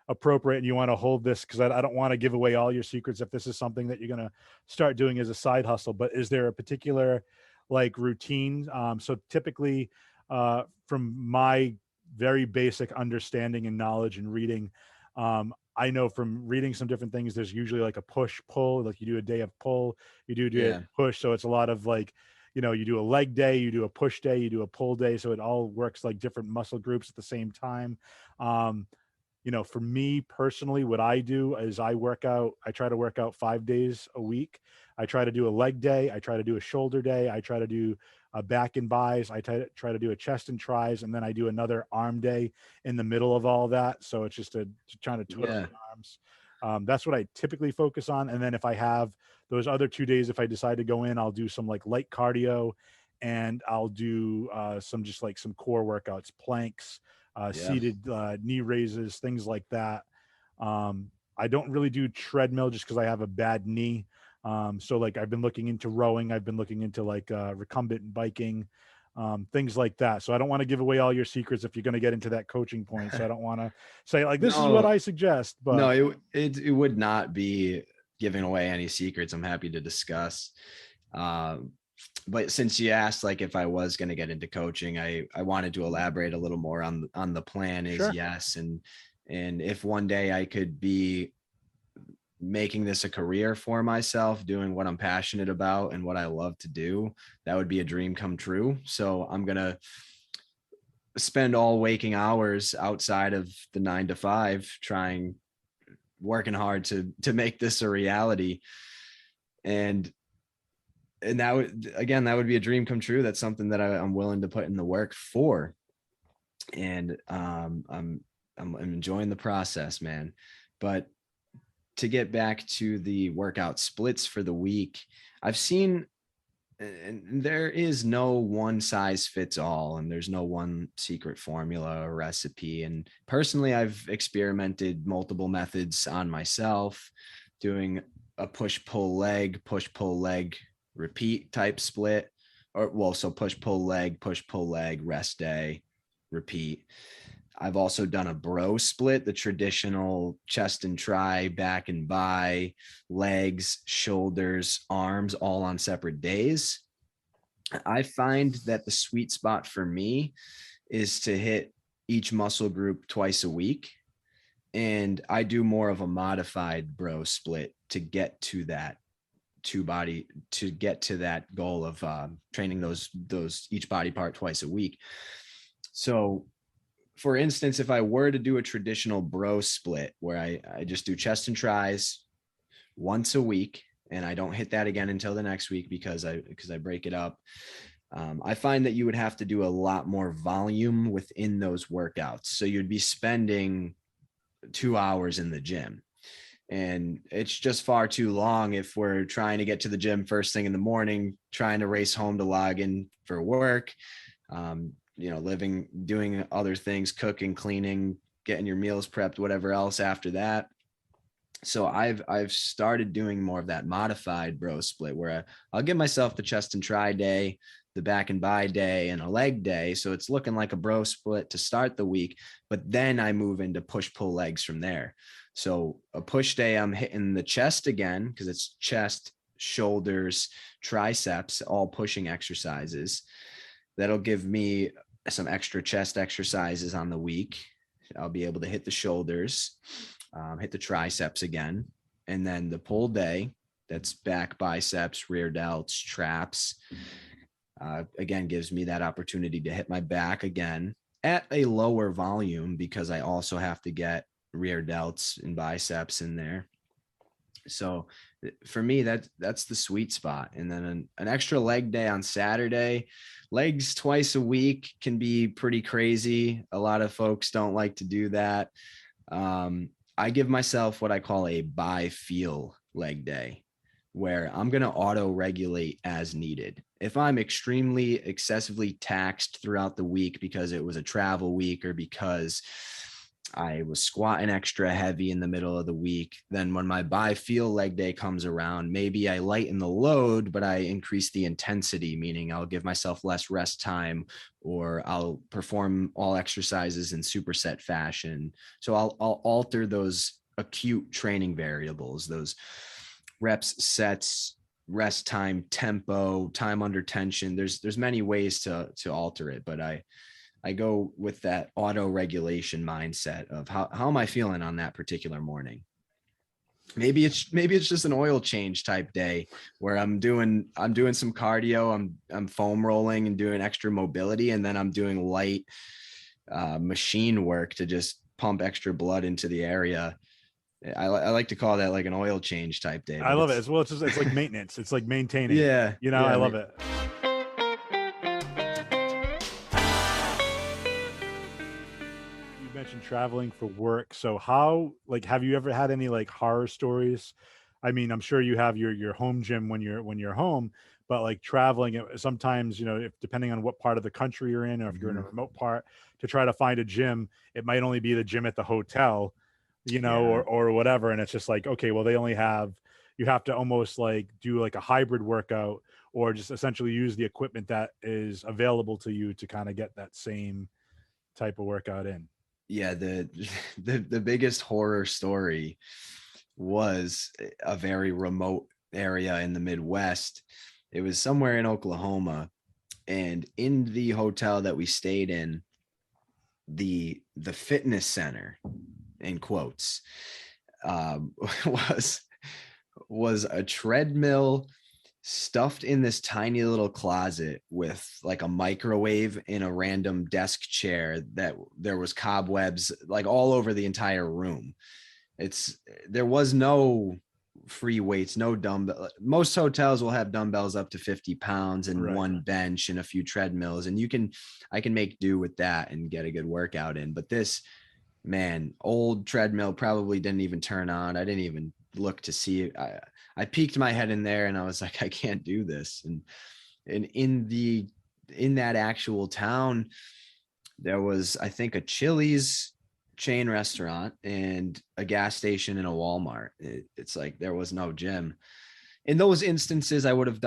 appropriate and you want to hold this because I don't want to give away all your secrets if this is something that you're going to start doing as a side hustle. But is there a particular like routine? So typically from my very basic understanding and knowledge and reading, I know from reading some different things, there's usually like a push pull, like you do a day of pull, you do a day of Yeah. push. So it's a lot of like, you do a leg day, you do a push day, you do a pull day. So it all works like different muscle groups at the same time. Um, for me personally, what I do is I try to work out 5 days a week. I try to do a leg day. I try to do a shoulder day. I try to do a back and buys. I try to do a chest and tries. And then I do another arm day in the middle of all that. So it's just trying to total Yeah. the arms. That's what I typically focus on. And then if I have those other 2 days, if I decide to go in, I'll do some like light cardio and I'll do some just like some core workouts, planks, Yeah. seated knee raises, things like that. I don't really do treadmill just because I have a bad knee. So like I've been looking into rowing, I've been looking into like recumbent biking, things like that. So I don't want to give away all your secrets if you're going to get into that coaching point. So I don't want to say like this is what No, I suggest, no, but it would not be giving away any secrets. I'm happy to discuss. Um, but since you asked like if I was going to get into coaching, I wanted to elaborate a little more on the plan is sure. yes. And if one day I could be making this a career for myself, doing what I'm passionate about and what I love to do, that would be a dream come true. So I'm going to spend all waking hours outside of the 9 to 5 trying working hard to make this a reality. And that would again that would be a dream come true. That's something that I'm willing to put in the work for. And I'm enjoying the process, man. But to get back to the workout splits for the week, I've seen, and there is no one size fits all, and there's no one secret formula or recipe. And personally, I've experimented multiple methods on myself, doing a push pull leg, repeat type split, or well, so push pull leg, rest day, repeat. I've also done a bro split, the traditional chest and try, back and by, legs, shoulders, arms, all on separate days. I find that the sweet spot for me is to hit each muscle group twice a week. And I do more of a modified bro split to get to that to get to that goal of training those each body part twice a week. So for instance, if I were to do a traditional bro split where I just do chest and tries once a week and I don't hit that again until the next week because I break it up. I find that you would have to do a lot more volume within those workouts. So you'd be spending 2 hours in the gym. And it's just far too long if we're trying to get to the gym first thing in the morning, trying to race home to log in for work, living, doing other things, cooking, cleaning, getting your meals prepped, whatever else after that. So I've started doing more of that modified bro split where I'll give myself the chest and try day, the back and by day, and a leg day. So it's looking like a bro split to start the week, but then I move into push pull legs from there. So a push day, I'm hitting the chest again because it's chest, shoulders, triceps, all pushing exercises. That'll give me some extra chest exercises on the week. I'll be able to hit the shoulders, hit the triceps again. And then the pull day, that's back, biceps, rear delts, traps. Again, gives me that opportunity to hit my back again at a lower volume because I also have to get rear delts and biceps in there. So for me, that's the sweet spot. And then an extra leg day on Saturday. Legs twice a week can be pretty crazy. A lot of folks don't like to do that. I give myself what I call a by feel leg day, where I'm going to auto regulate as needed. If I'm extremely excessively taxed throughout the week because it was a travel week or because I was squatting extra heavy in the middle of the week, then when my by feel leg day comes around, maybe I lighten the load, but I increase the intensity, meaning I'll give myself less rest time, or I'll perform all exercises in superset fashion. So I'll alter those acute training variables, those reps, sets, rest time, tempo, time under tension. There's many ways to alter it, but I go with that auto regulation mindset of how am I feeling on that particular morning. Maybe it's just an oil change type day where I'm doing some cardio, I'm foam rolling and doing extra mobility, and then I'm doing light machine work to just pump extra blood into the area. I like to call that like an oil change type day. I love it as well. It's like maintenance. It's like maintaining. Yeah. I love it. You mentioned traveling for work. So how, like, have you ever had any like horror stories? I mean, I'm sure you have your home gym when you're home, but like traveling, sometimes, if depending on what part of the country you're in, or if you're in a remote part, to try to find a gym, it might only be the gym at the hotel, or whatever. And it's just like, okay, well, you have to almost like do like a hybrid workout, or just essentially use the equipment that is available to you to kind of get that same type of workout in. Yeah. The biggest horror story was a very remote area in the Midwest. It was somewhere in Oklahoma, and in the hotel that we stayed in, the fitness center, in quotes, um, was a treadmill stuffed in this tiny little closet with like a microwave in a random desk chair that there was cobwebs like all over the entire room. There was no free weights, no dumbbell. Most hotels will have dumbbells up to 50 pounds and Right. one bench and a few treadmills, and I can make do with that and get a good workout in. But this, man, old treadmill probably didn't even turn on. I didn't even look to see it. I peeked my head in there and I was like, I can't do this. And in that actual town, there was, I think, a Chili's chain restaurant and a gas station and a Walmart. It's like there was no gym. In those instances, I would have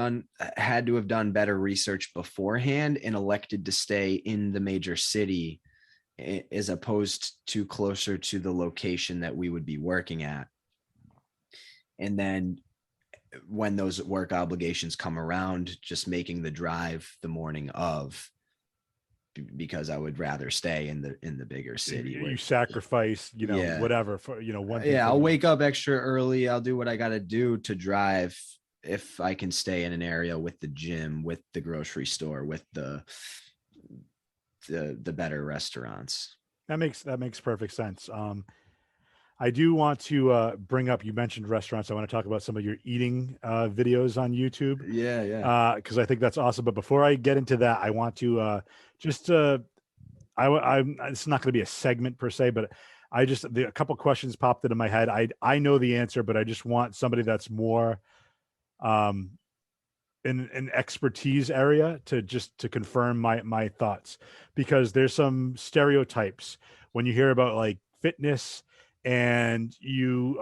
had to have done better research beforehand and elected to stay in the major city as opposed to closer to the location that we would be working at. And then when those work obligations come around, just making the drive the morning of, because I would rather stay in the bigger city. You sacrifice, whatever for, one thing. Yeah, I'll wake up extra early. I'll do what I got to do to drive if I can stay in an area with the gym, with the grocery store, with the better restaurants. That makes perfect sense. I do want to bring up, you mentioned restaurants. I want to talk about some of your eating videos on YouTube. Yeah. Because I think that's awesome. But before I get into that, I want to it's not going to be a segment per se, but a couple questions popped into my head. I know the answer, but I just want somebody that's more in an expertise area to confirm my thoughts, because there's some stereotypes when you hear about like fitness, and you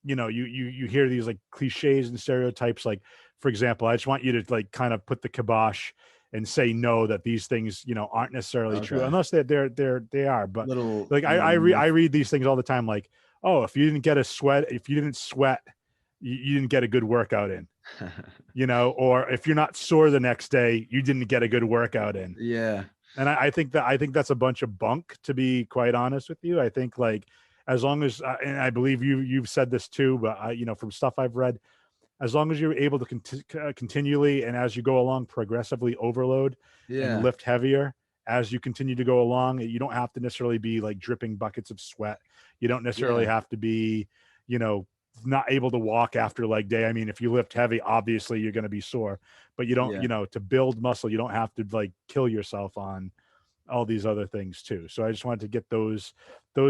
hear these like cliches and stereotypes. Like, for example, I just want you to like kind of put the kibosh and say no, that these things aren't necessarily true, unless they are. But like I read these things all the time, like, oh, if you didn't sweat, you didn't get a good workout in. Or if you're not sore the next day, you didn't get a good workout in. Yeah. And I think that's a bunch of bunk, to be quite honest with you. I think like as long as, and I believe you've said this too, but from stuff I've read, as long as you're able to continually and as you go along progressively overload and Yeah. lift heavier as you continue to go along, you don't have to necessarily be like dripping buckets of sweat. You don't necessarily Yeah. have to be, you know, not able to walk after leg day. I mean, if you lift heavy, obviously you're going to be sore, but you don't, Yeah. to build muscle, you don't have to like kill yourself on all these other things too. So I just wanted to get those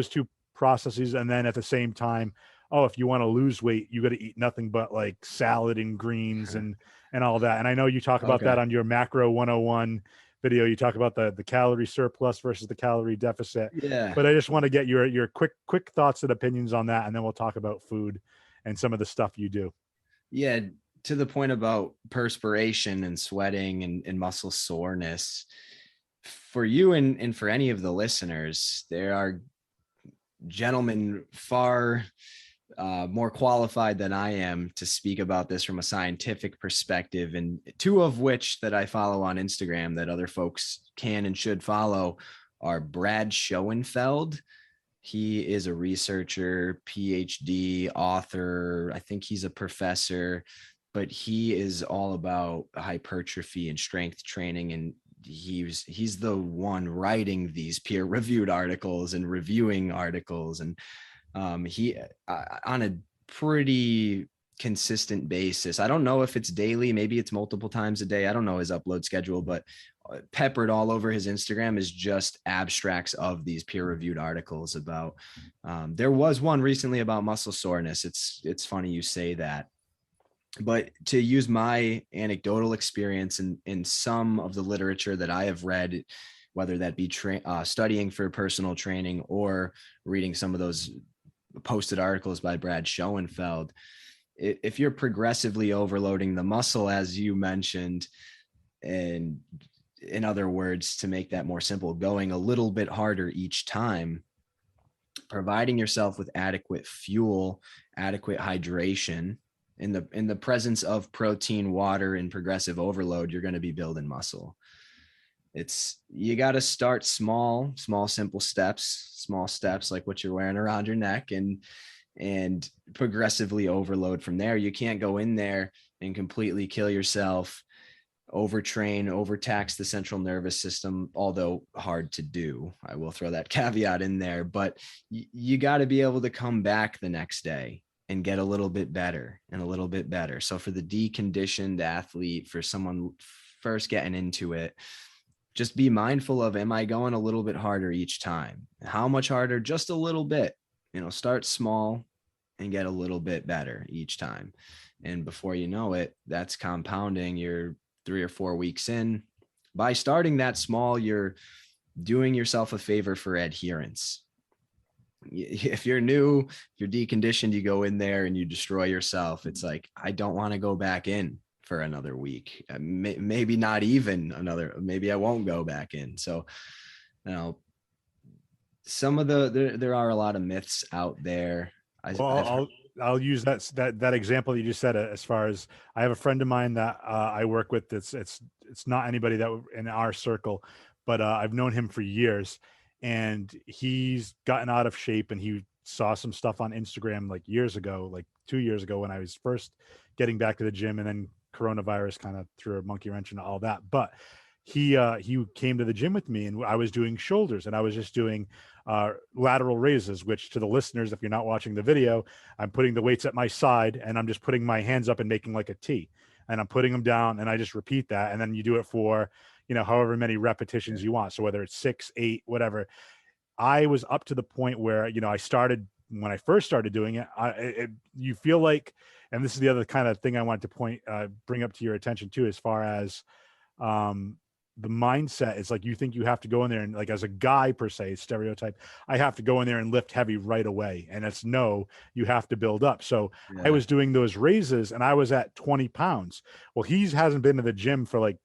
two processes, and then at the same time, oh, if you want to lose weight, you got to eat nothing but like salad and greens and all that. And I know you talk about that Okay. on your macro 101 video. You talk about the calorie surplus versus the calorie deficit. Yeah. But I just want to get your quick thoughts and opinions on that, and then we'll talk about food and some of the stuff you do. Yeah. To the point about perspiration and sweating and muscle soreness, for you and for any of the listeners, there are gentlemen far more qualified than I am to speak about this from a scientific perspective, and two of which that I follow on Instagram that other folks can and should follow are Brad Schoenfeld. He is a researcher, PhD, author. I think he's a professor, but he is all about hypertrophy and strength training. And he's the one writing these peer-reviewed articles and reviewing articles. And he on a pretty consistent basis. I don't know if it's daily, maybe it's multiple times a day. I don't know his upload schedule, but peppered all over his Instagram is just abstracts of these peer-reviewed articles about. There was one recently about muscle soreness. It's funny you say that, but to use my anecdotal experience in some of the literature that I have read, whether that be studying for personal training or reading some of those posted articles by Brad Schoenfeld, if you're progressively overloading the muscle, as you mentioned, and in other words, to make that more simple, going a little bit harder each time, providing yourself with adequate fuel, adequate hydration, in the presence of protein, water, and progressive overload, you're going to be building muscle. You got to start small, simple steps, small steps like what you're wearing around your neck, and progressively overload from there. You can't go in there and completely kill yourself, overtrain, overtax the central nervous system, although hard to do. I will throw that caveat in there, but you got to be able to come back the next day and get a little bit better and a little bit better. So for the deconditioned athlete, for someone first getting into it, just be mindful of, am I going a little bit harder each time? How much harder? Just a little bit. Start small and get a little bit better each time. And before you know it, that's compounding. You're 3 or 4 weeks in. By starting that small, you're doing yourself a favor for adherence. If you're new, if you're deconditioned, you go in there and you destroy yourself. It's like, I don't want to go back in for another week. Maybe not even another, maybe I won't go back in. So, some of there are a lot of myths out there. Well, I'll use that example you just said. As far as, I have a friend of mine that I work with. It's not anybody that in our circle, but I've known him for years, and he's gotten out of shape. And he saw some stuff on Instagram like years ago, like 2 years ago when I was first getting back to the gym, and then coronavirus kind of threw a monkey wrench into all that. But he came to the gym with me, and I was doing shoulders, and I was just doing lateral raises, which, to the listeners, if you're not watching the video, I'm putting the weights at my side and I'm just putting my hands up and making like a T, and I'm putting them down, and I just repeat that. And then you do it for, however many repetitions you want. So whether it's 6, 8, whatever. I was up to the point where, I started, when I first started doing it, you feel like, and this is the other kind of thing I wanted to bring up to your attention too, as far as, the mindset is like, you think you have to go in there and, like, as a guy per se, stereotype, I have to go in there and lift heavy right away. And it's no, you have to build up. So I Yeah. was doing those raises and I was at 20 pounds. Well, hasn't been to the gym for like,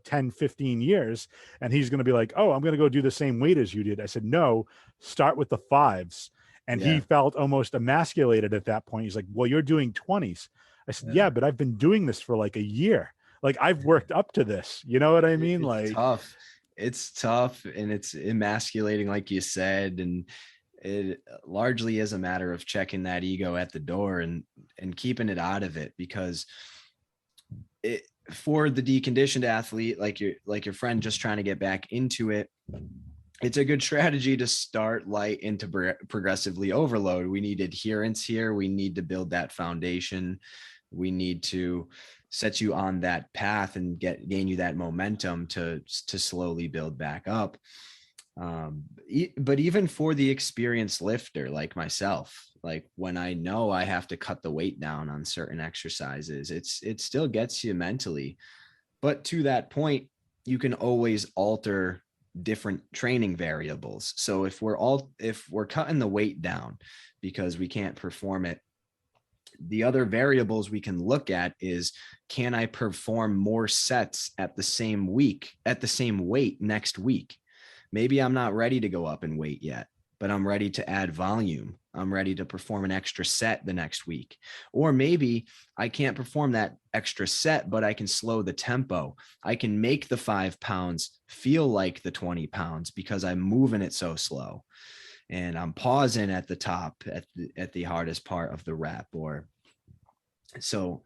10, 15 years. And he's going to be like, oh, I'm going to go do the same weight as you did. I said, no, start with the 5s. And he Yeah. felt almost emasculated at that point. He's like, well, you're doing 20s. I said, yeah, but I've been doing this for like a year. Like, I've worked up to this. You know what I mean? It's Like, tough. It's tough and it's emasculating, like you said. And it largely is a matter of checking that ego at the door and keeping it out of it, because it, for the deconditioned athlete, like your friend just trying to get back into it, it's a good strategy to start light and to progressively overload. We need adherence here. We need to build that foundation. We need to set you on that path and gain you that momentum to slowly build back up. But even for the experienced lifter like myself, like when I know I have to cut the weight down on certain exercises, it still gets you mentally. But to that point, you can always alter different training variables. So if we're cutting the weight down because we can't perform it, the other variables we can look at is, can I perform more sets at the same weight next week? Maybe I'm not ready to go up in weight yet, but I'm ready to add volume. I'm ready to perform an extra set the next week. Or maybe I can't perform that extra set, but I can slow the tempo. I can make the 5 pounds feel like the 20 pounds because I'm moving it so slow. And I'm pausing at the top at the hardest part of the rep. Or so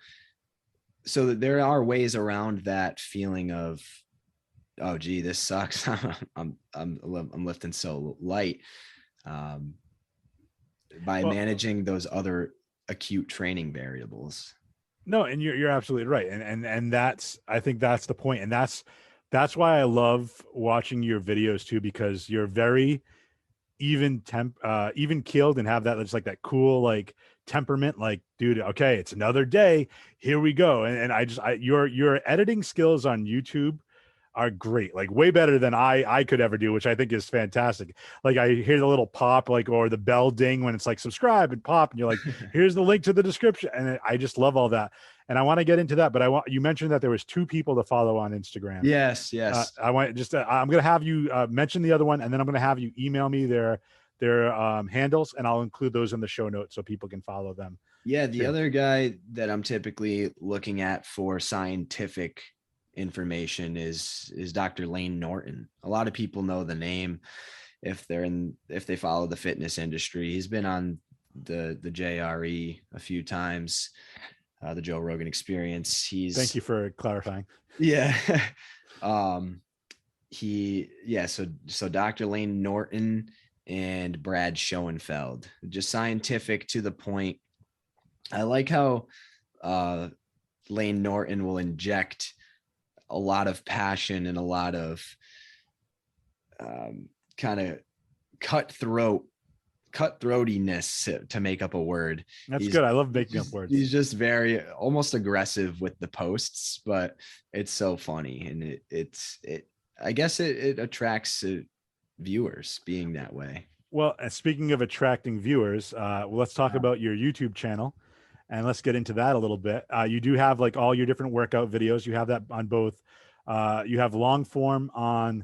there are ways around that feeling of, oh gee, this sucks. I'm lifting so light, by managing those other acute training variables. No, and you're absolutely right. And that's, I think that's the point. And that's why I love watching your videos too, because you're very even keeled and have that, it's like that cool, like temperament, like, dude, okay, it's another day. Here we go. And your editing skills on YouTube are great, like way better than I could ever do, which I think is fantastic. Like I hear the little pop, like, or the bell ding when it's like subscribe and pop, and you're like, here's the link to the description. And I just love all that. And I want to get into that, but you mentioned that there was 2 people to follow on Instagram. Yes. I want just, I'm going to have you mention the other one, and then I'm going to have you email me their handles, and I'll include those in the show notes so people can follow them. Yeah. The other guy that I'm typically looking at for scientific information is Dr. Lane Norton. A lot of people know the name if they follow the fitness industry. He's been on the JRE a few times, the Joe Rogan Experience. Thank you for clarifying. Yeah. So Dr. Lane Norton and Brad Schoenfeld, just scientific to the point. I like how Lane Norton will inject a lot of passion and a lot of kind of cutthroatiness, to make up a word. That's good. I love making up words. He's just very almost aggressive with the posts, but it's so funny. And I guess it attracts viewers being that way. Well, speaking of attracting viewers, let's talk about your YouTube channel. And let's get into that a little bit. You do have like all your different workout videos. You have that on both. You have long form on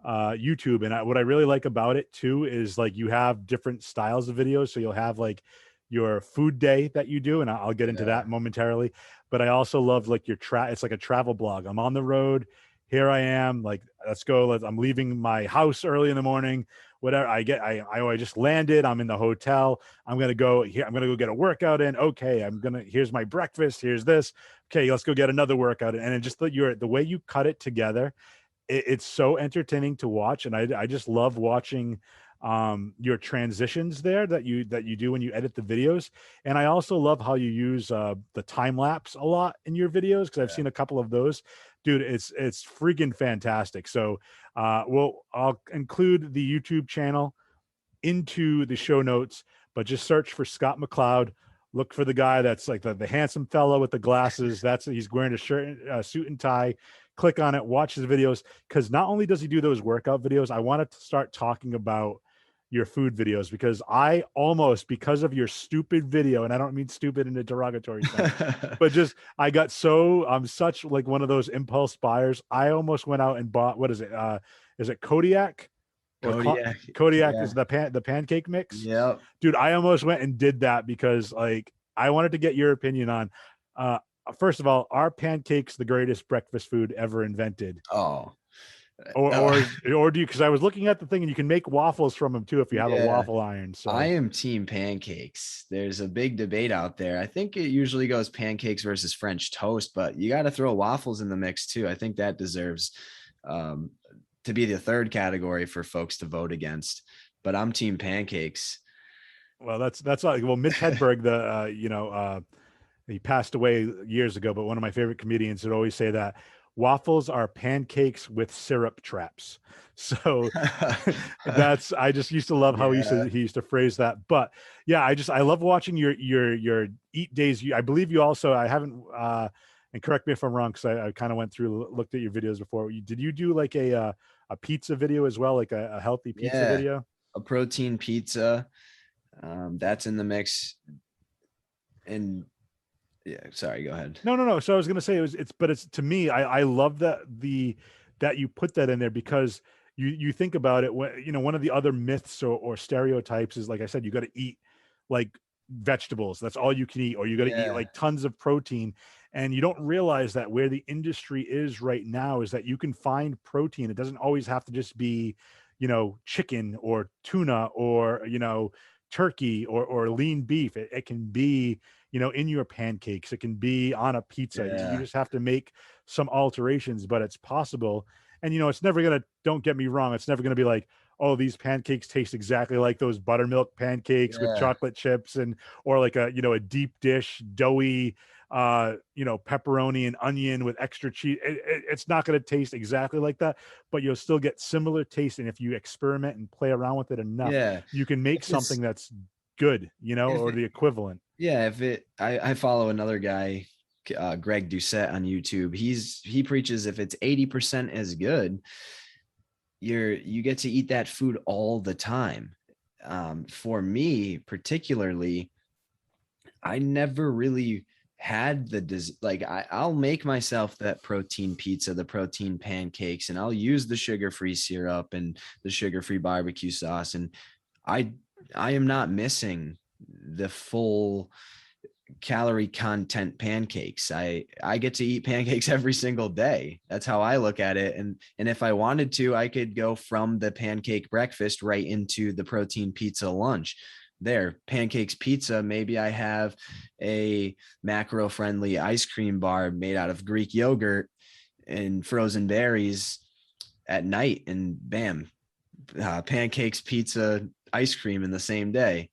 YouTube. And what I really like about it too is like you have different styles of videos. So you'll have like your food day that you do, and I'll get into that momentarily. But I also love like your it's like a travel blog. I'm on the road. Here I am. Like, let's go. I'm leaving my house early in the morning. Whatever I just landed. I'm in the hotel. I'm going to go here. I'm going to go get a workout in. Okay. Here's my breakfast. Here's this. Okay. Let's go get another workout in. And it just the way you cut it together, it's so entertaining to watch. And I just love watching your transitions there that you do when you edit the videos. And I also love how you use the time lapse a lot in your videos, because I've seen a couple of those. Dude, it's freaking fantastic. So I'll include the YouTube channel into the show notes, but just search for Scott McLeod. Look for the guy that's like the handsome fellow with the glasses. He's wearing a shirt, suit and tie. Click on it, watch his videos, because not only does he do those workout videos, I wanted to start talking about your food videos, because because of your stupid video, and I don't mean stupid in a derogatory sense, but just I'm such like one of those impulse buyers. I almost went out and bought, what is it? Is it Kodiak? Kodiak is the pancake mix. Yeah, dude, I almost went and did that because like I wanted to get your opinion on. First of all, are pancakes the greatest breakfast food ever invented? Oh, or do you? Because I was looking at the thing, and you can make waffles from them too if you have a Yeah, waffle iron. I So am team pancakes. There's a big debate out there. I think it usually goes pancakes versus French toast, but you got to throw waffles in the mix too. I think that deserves um, to be the third category for folks to vote against. But I'm team pancakes. well, that's like well, Mitch Hedberg, the he passed away years ago, but one of my favorite comedians would always say that waffles are pancakes with syrup traps. So that's I just used to love how Yeah, he used to phrase that. But yeah, I love watching your eat days. I believe you also I haven't and correct me if I'm wrong because I kind of went through looked at your videos before. Did you do like a pizza video as well, like a healthy pizza yeah, video? a protein pizza. That's in the mix. And yeah, sorry, go ahead. No, no, no. So I was gonna say but it's to me, I love that you put that in there because you think about it when one of the other myths or stereotypes is like I said, you got to eat like vegetables. That's all you can eat, or you got to eat Yeah, like tons of protein. And you don't realize that where the industry is right now is that you can find protein. It doesn't always have to just be, chicken or tuna or turkey or lean beef. It can be in your pancakes. It can be on a pizza. You yeah, just have to make some alterations, but it's possible. And it's never gonna. Don't get me wrong. It's never gonna be like, oh, these pancakes taste exactly like those buttermilk pancakes with yeah, chocolate chips and or like a deep dish doughy pepperoni and onion with extra cheese. It's not going to taste exactly like that, but you'll still get similar taste. And if you experiment and play around with it enough, yeah. you can make If it's something that's good, if or it the equivalent. Yeah, if it I follow another guy, Greg Doucette on YouTube. He preaches if it's 80% as good, you get to eat that food all the time. For me, particularly, I never really had like I'll make myself that protein pizza, the protein pancakes, and I'll use the sugar-free syrup and the sugar-free barbecue sauce. And I I am not missing the full calorie content pancakes. I get to eat pancakes every single day. That's how I look at it. And if I wanted to, I could go from the pancake breakfast right into the protein pizza lunch. There, pancakes pizza. Maybe I have a macro friendly ice cream bar made out of Greek yogurt and frozen berries at night, and bam, pancakes, pizza, ice cream in the same day.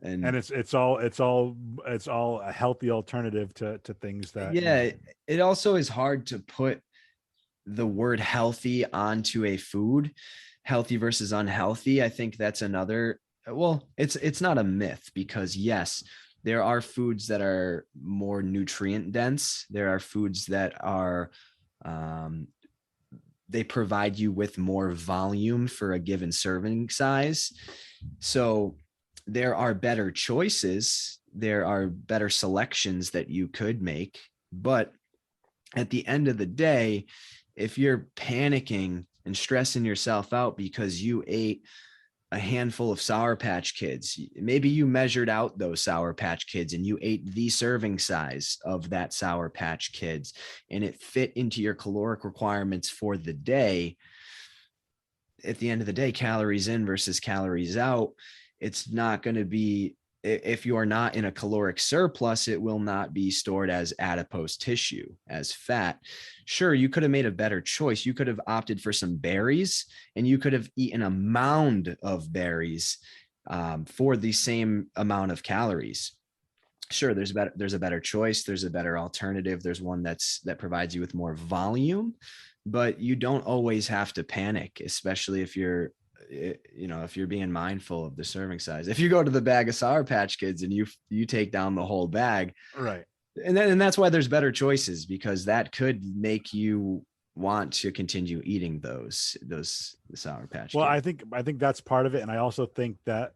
And And it's all a healthy alternative to things that yeah, it also is hard to put the word healthy onto a food, healthy versus unhealthy. I think that's another, well, it's not a myth because yes, there are foods that are more nutrient dense. There are foods that are um, they provide you with more volume for a given serving size. So there are better choices, there are better selections that you could make, but at the end of the day, if you're panicking and stressing yourself out because you ate a handful of Sour Patch Kids, maybe you measured out those Sour Patch Kids and you ate the serving size of that Sour Patch Kids and it fit into your caloric requirements for the day. At the end of the day, calories in versus calories out, it's not going to be, if you are not in a caloric surplus, it will not be stored as adipose tissue, as fat. Sure, you could have made a better choice. You could have opted for some berries and you could have eaten a mound of berries for the same amount of calories. Sure, there's a better choice, there's a better alternative, there's one that provides you with more volume, but you don't always have to panic, especially if you're if you're being mindful of the serving size. If you go to the bag of Sour Patch Kids and you take down the whole bag, right. and that's why there's better choices, because that could make you want to continue eating those Sour Patch Well, Kids. I think that's part of it, and I also think that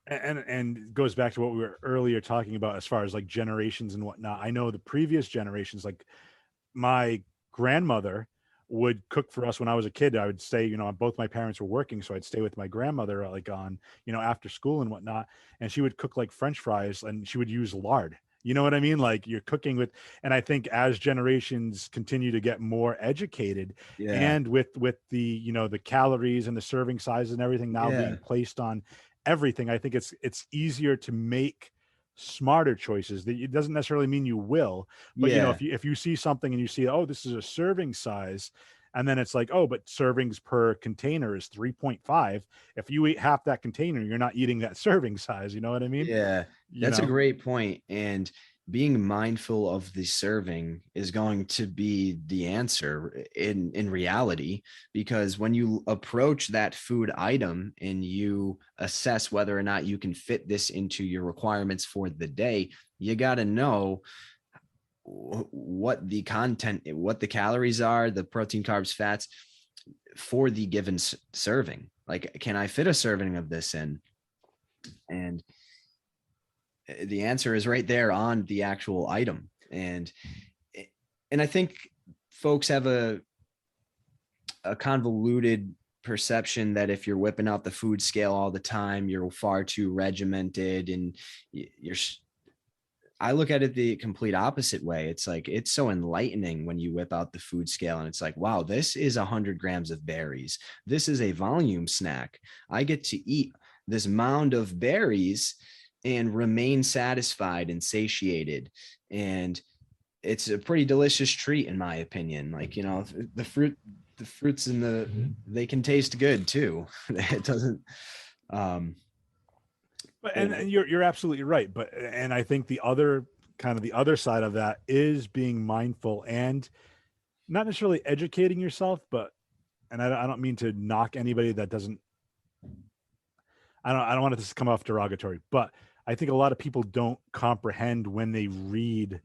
and it goes back to what we were earlier talking about as far as like generations and whatnot. I know the previous generations, like my grandmother would cook for us when I was a kid. I would stay, both my parents were working, so I'd stay with my grandmother like on, after school and whatnot. And she would cook like French fries, and she would use lard. You know what I mean? Like you're cooking with, and I think as generations continue to get more educated, Yeah. and with the, you know, the calories and the serving sizes and everything now being Yeah. placed on everything, I think it's easier to make smarter choices. That it doesn't necessarily mean you will, but you know, Yeah. if you see something and you see, oh, this is a serving size, and then it's like, oh, but servings per container is 3.5. If you eat half that container, you're not eating that serving size. You know what I mean? Yeah, You that's a know? great point. And being mindful of the serving is going to be the answer in reality, because when you approach that food item and you assess whether or not you can fit this into your requirements for the day, you got to know what the content, what the calories are, the protein, carbs, fats for the given serving. Like, can I fit a serving of this in? And the answer is right there on the actual item. And I think folks have a convoluted perception that if you're whipping out the food scale all the time, you're far too regimented, and you're I look at it the complete opposite way. It's like, it's so enlightening when you whip out the food scale and it's like, wow, this is 100 grams of berries. This is a volume snack. I get to eat this mound of berries and remain satisfied and satiated. And it's a pretty delicious treat, in my opinion. Like, you know, the fruits and they can taste good too. It doesn't, um, But and it, you're absolutely right. But and I think the other kind of the other side of that is being mindful and not necessarily educating yourself, but and I don't mean to knock anybody that doesn't. I don't want this to come off derogatory, but I think a lot of people don't comprehend when they read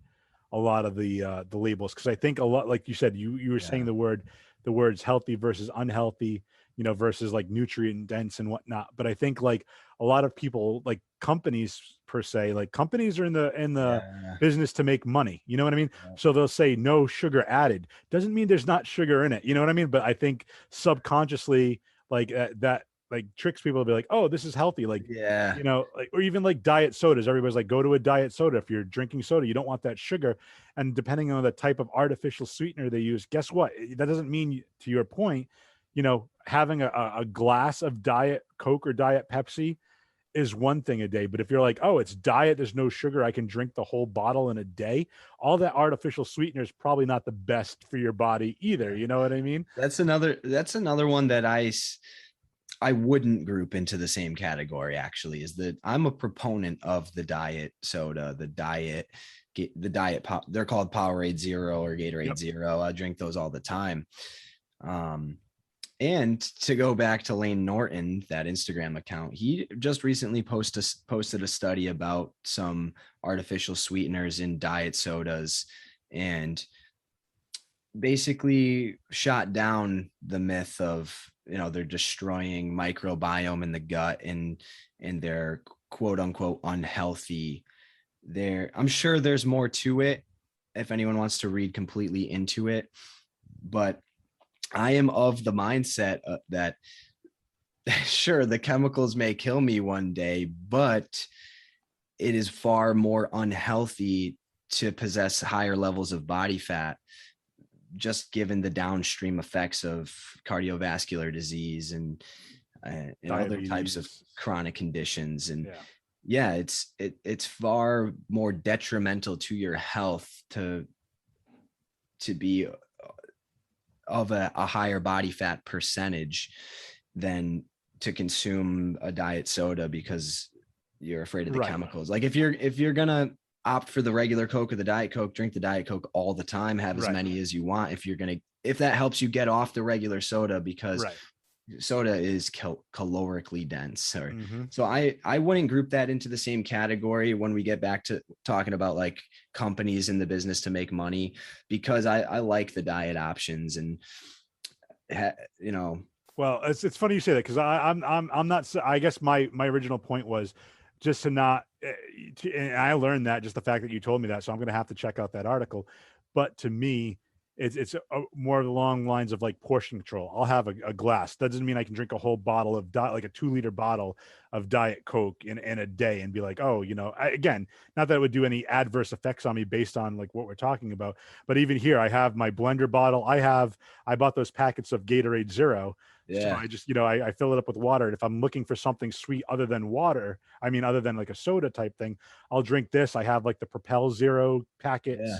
a lot of the labels, because I think a lot, like you said, you were saying yeah, the words healthy versus unhealthy, you know, versus like nutrient dense and whatnot. But I think like a lot of people, like companies per se, like companies are in the yeah, business to make money. You know what I mean? yeah. So they'll say no sugar added. Doesn't mean there's not sugar in it. You know what I mean? But I think subconsciously, like that like tricks people to be like, oh, this is healthy. Like, Yeah. you know, like, or even like diet sodas. Everybody's like, go to a diet soda. If you're drinking soda, you don't want that sugar. And depending on the type of artificial sweetener they use, guess what? That doesn't mean, to your point, you know, having a glass of diet Coke or diet Pepsi is one thing a day. But if you're like, oh, it's diet, there's no sugar, I can drink the whole bottle in a day, all that artificial sweetener is probably not the best for your body either. You know what I mean? That's another one that I wouldn't group into the same category, actually. Is that I'm a proponent of the diet soda, the diet pop. They're called Powerade Zero or Gatorade Yep. Zero. I drink those all the time. Um, and to go back to Lane Norton, that Instagram account, he just recently posted a study about some artificial sweeteners in diet sodas, and basically shot down the myth of, you know, they're destroying microbiome in the gut, and they're quote unquote unhealthy. There, I'm sure there's more to it if anyone wants to read completely into it, but I am of the mindset that sure, the chemicals may kill me one day, but it is far more unhealthy to possess higher levels of body fat, just given the downstream effects of cardiovascular disease and other types of Diabetes. chronic conditions. And Yeah. yeah, it's far more detrimental to your health to be of a higher body fat percentage than to consume a diet soda because you're afraid of the Right. chemicals. Like, if you're gonna opt for the regular Coke or the Diet Coke, drink the Diet Coke all the time, have as Right. many as you want. If that helps you get off the regular soda, because Right. soda is calorically dense. Or Hmm. so I wouldn't group that into the same category when we get back to talking about like companies in the business to make money, because I like the diet options. And you know, Well, it's funny you say that, because I'm not. I guess my original point was just to not. And I learned that just the fact that you told me that, so I'm going to have to check out that article. But to me, more along lines of like portion control. I'll have a glass. That doesn't mean I can drink a whole bottle of like a 2 liter bottle of Diet Coke in a day and be like, oh, again, not that it would do any adverse effects on me based on like what we're talking about. But even here, I have my blender bottle. I bought those packets of Gatorade Zero. So Yeah. I just, I fill it up with water. And if I'm looking for something sweet other than water, I mean, other than like a soda type thing, I'll drink this. I have like the Propel Zero Yeah. packets.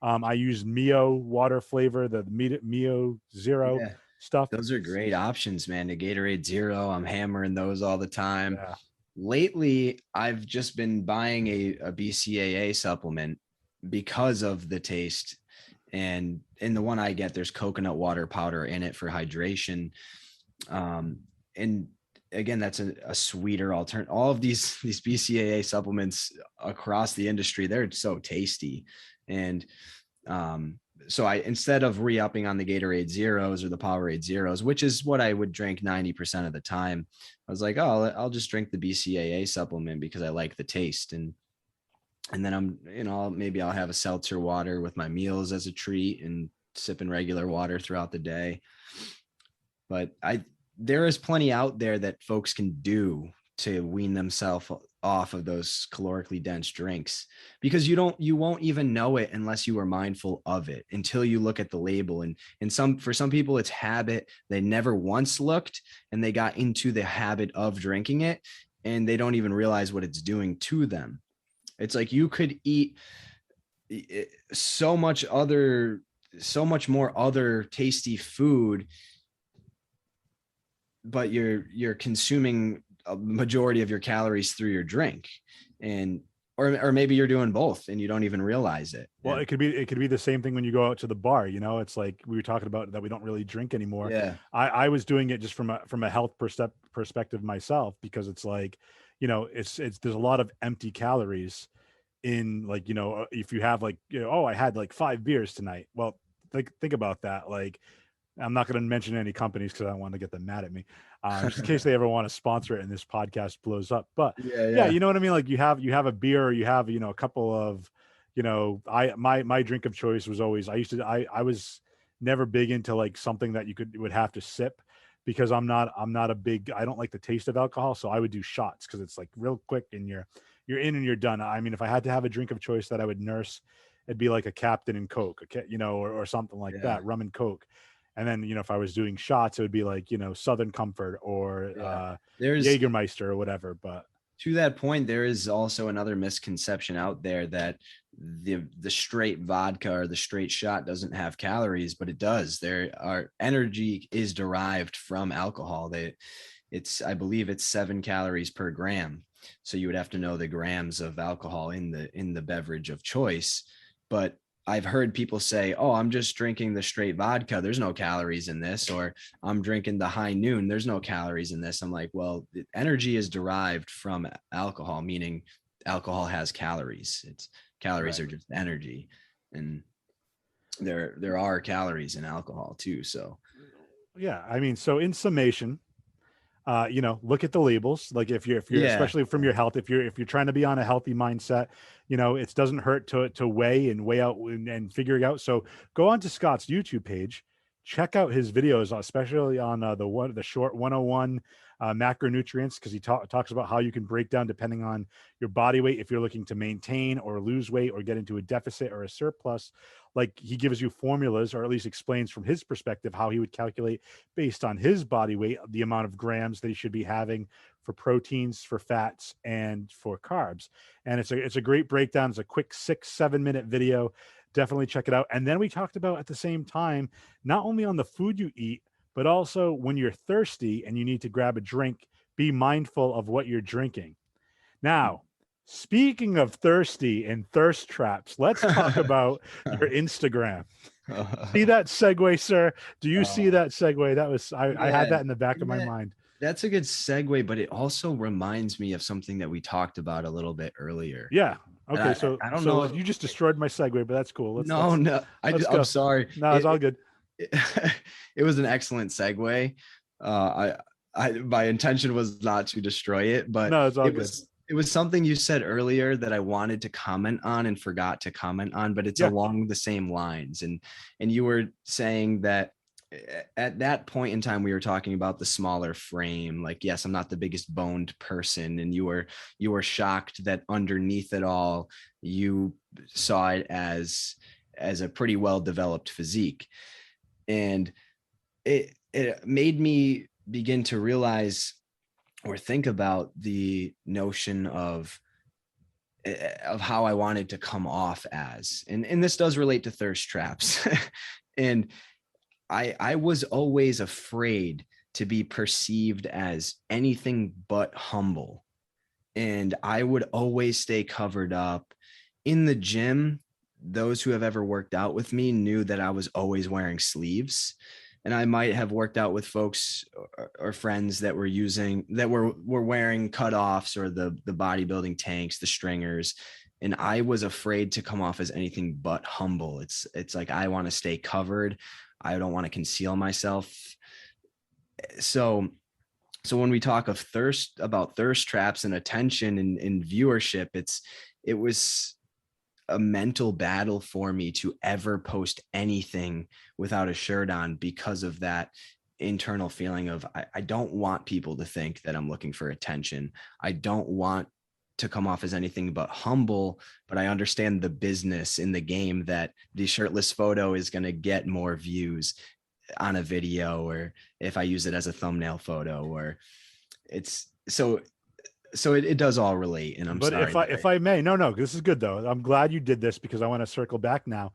I use Mio water flavor, the Mio Zero Yeah. stuff. Those are great options, man. The Gatorade Zero, I'm hammering those all the time. Yeah. Lately, I've just been buying a BCAA supplement because of the taste. And in the one I get, there's coconut water powder in it for hydration. And again, that's a sweeter alternative. All of these BCAA supplements across the industry, they're so tasty. And so I, instead of re-upping on the Gatorade Zeros or the Powerade Zeros, which is what I would drink 90% of the time, I was like, oh, I'll just drink the BCAA supplement because I like the taste. And then maybe I'll have a seltzer water with my meals as a treat and sipping regular water throughout the day. But there is plenty out there that folks can do to wean themselves off of those calorically dense drinks, because you won't even know it unless you are mindful of it until you look at the label. And for some people it's habit. They never once looked and they got into the habit of drinking it and they don't even realize what it's doing to them. It's like you could eat so much more other tasty food, but you're consuming a majority of your calories through your drink. And or maybe you're doing both and you don't even realize it. Well, it could be the same thing when you go out to the bar. It's like we were talking about that we don't really drink anymore. Yeah. I was doing it just from a health perspective myself, because it's like, it's there's a lot of empty calories in, like, if you have like, oh, I had like 5 beers tonight. Well, like, think about that. Like, I'm not going to mention any companies because I don't want to get them mad at me, just in case they ever want to sponsor it and this podcast blows up. But yeah, you know what I mean? Like, you have a beer, or you have, a couple of, my drink of choice was always, I was never big into like something that would have to sip, because I'm not I don't like the taste of alcohol. So I would do shots because it's like real quick and you're in and you're done. I mean, if I had to have a drink of choice that I would nurse, it'd be like a Captain and Coke, or something like that, rum and Coke. And then, if I was doing shots, it would be like, Southern Comfort or there's Jägermeister or whatever. But to that point, there is also another misconception out there that the straight vodka or the straight shot doesn't have calories, but it does. Energy is derived from alcohol. I believe it's 7 calories per gram. So you would have to know the grams of alcohol in the beverage of choice. But I've heard people say, oh, I'm just drinking the straight vodka, there's no calories in this, or I'm drinking the High Noon, there's no calories in this. I'm like, well, the energy is derived from alcohol, meaning alcohol has calories. Calories are just energy. And there are calories in alcohol too. So yeah, I mean, so in summation, look at the labels. Like, if you're especially from your health, if you're trying to be on a healthy mindset, it doesn't hurt to weigh out and figure it out. So go on to Scott's YouTube page, check out his videos, especially on the short 101 macronutrients, because he talks about how you can break down depending on your body weight, if you're looking to maintain or lose weight or get into a deficit or a surplus. Like, he gives you formulas, or at least explains from his perspective how he would calculate based on his body weight the amount of grams that he should be having for proteins, for fats, and for carbs. And it's a great breakdown. It's a quick 6-7 minute video. Definitely check it out. And then we talked about, at the same time, not only on the food you eat, but also when you're thirsty and you need to grab a drink, be mindful of what you're drinking. Now, speaking of thirsty and thirst traps, let's talk about your Instagram. See that segue, sir? Do you see that segue? That was, I had that in the back of my mind. That's a good segue, but it also reminds me of something that we talked about a little bit earlier. Yeah. Okay. I don't know. You just destroyed my segue, but that's cool. I'm sorry. No, it's all good. It was an excellent segue. My intention was not to destroy it, but no, it's all good. It was something you said earlier that I wanted to comment on and forgot to comment on, but it's Yeah. along the same lines. And you were saying that at that point in time we were talking about the smaller frame. Like, yes, I'm not the biggest boned person, and you were shocked that underneath it all you saw it as a pretty well developed physique. And it made me begin to realize or think about the notion of how I wanted to come off as. And this does relate to thirst traps. And I was always afraid to be perceived as anything but humble. And I would always stay covered up. In the gym, those who have ever worked out with me knew that I was always wearing sleeves. And I might have worked out with folks or friends that were wearing cutoffs or the bodybuilding tanks, the stringers. And I was afraid to come off as anything but humble. It's like I want to stay covered. I don't want to conceal myself. So when we talk of thirst traps and attention and viewership, it was a mental battle for me to ever post anything without a shirt on because of that internal feeling of I don't want people to think that I'm looking for attention. I don't want to come off as anything but humble, but I understand the business in the game that the shirtless photo is going to get more views on a video, or if I use it as a thumbnail photo, or it's it does all relate. And I'm But sorry if I may, no, this is good though. I'm glad you did this because I want to circle back now.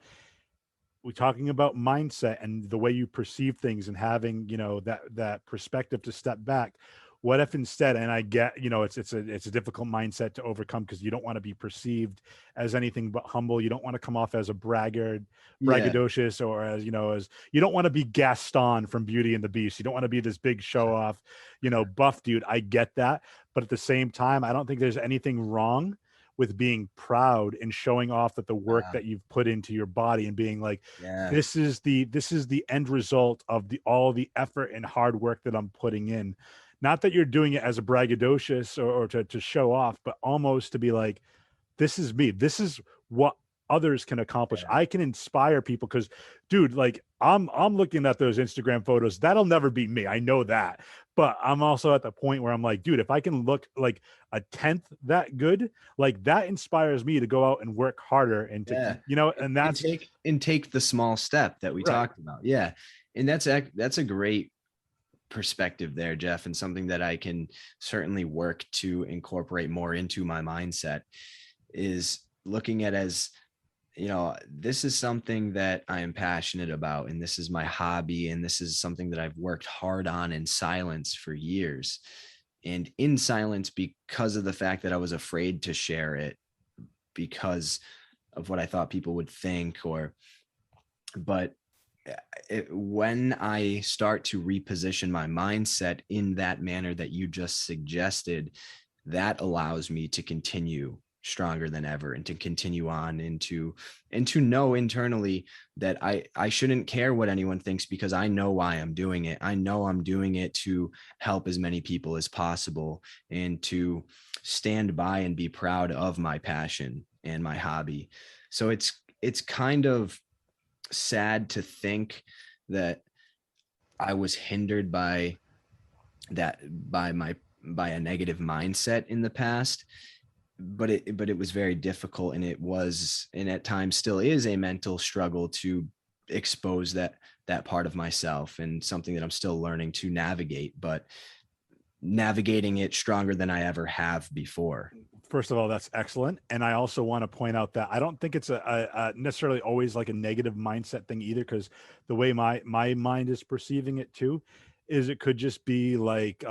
We're talking about mindset and the way you perceive things and having, that perspective to step back. What if instead, and I get, it's a difficult mindset to overcome because you don't want to be perceived as anything but humble. You don't want to come off as a braggart, yeah, braggadocious, or as you don't want to be Gaston from Beauty and the Beast. You don't want to be this big show off, buff dude. I get that. But at the same time, I don't think there's anything wrong with being proud and showing off that the work uh, that you've put into your body and being like, yeah, this is the end result of all the effort and hard work that I'm putting in. Not that you're doing it as a braggadocious or to show off, but almost to be like, this is me. This is what others can accomplish. yeah, I can inspire people because, dude, like I'm looking at those Instagram photos. That'll never be me. I know that. But I'm also at the point where I'm like, dude, if I can look like a tenth that good, like that inspires me to go out and work harder and to, yeah. and And that's take the small step that we right. talked about. Yeah. And that's a great perspective there, Jeff, and something that I can certainly work to incorporate more into my mindset is looking at as, this is something that I am passionate about, and this is my hobby, and this is something that I've worked hard on in silence for years. And in silence, because of the fact that I was afraid to share it because of what I thought people would think, but when I start to reposition my mindset in that manner that you just suggested, that allows me to continue stronger than ever and to continue on and to know internally that I shouldn't care what anyone thinks because I know why I'm doing it. I know I'm doing it to help as many people as possible and to stand by and be proud of my passion and my hobby. So it's kind of sad to think that I was hindered by a negative mindset in the past, but it was very difficult, and it was, and at times still is, a mental struggle to expose that part of myself, and something that I'm still learning to navigate, but navigating it stronger than I ever have before. First of all, that's excellent. And I also want to point out that I don't think it's a necessarily always like a negative mindset thing either, because the way my mind is perceiving it too, is it could just be like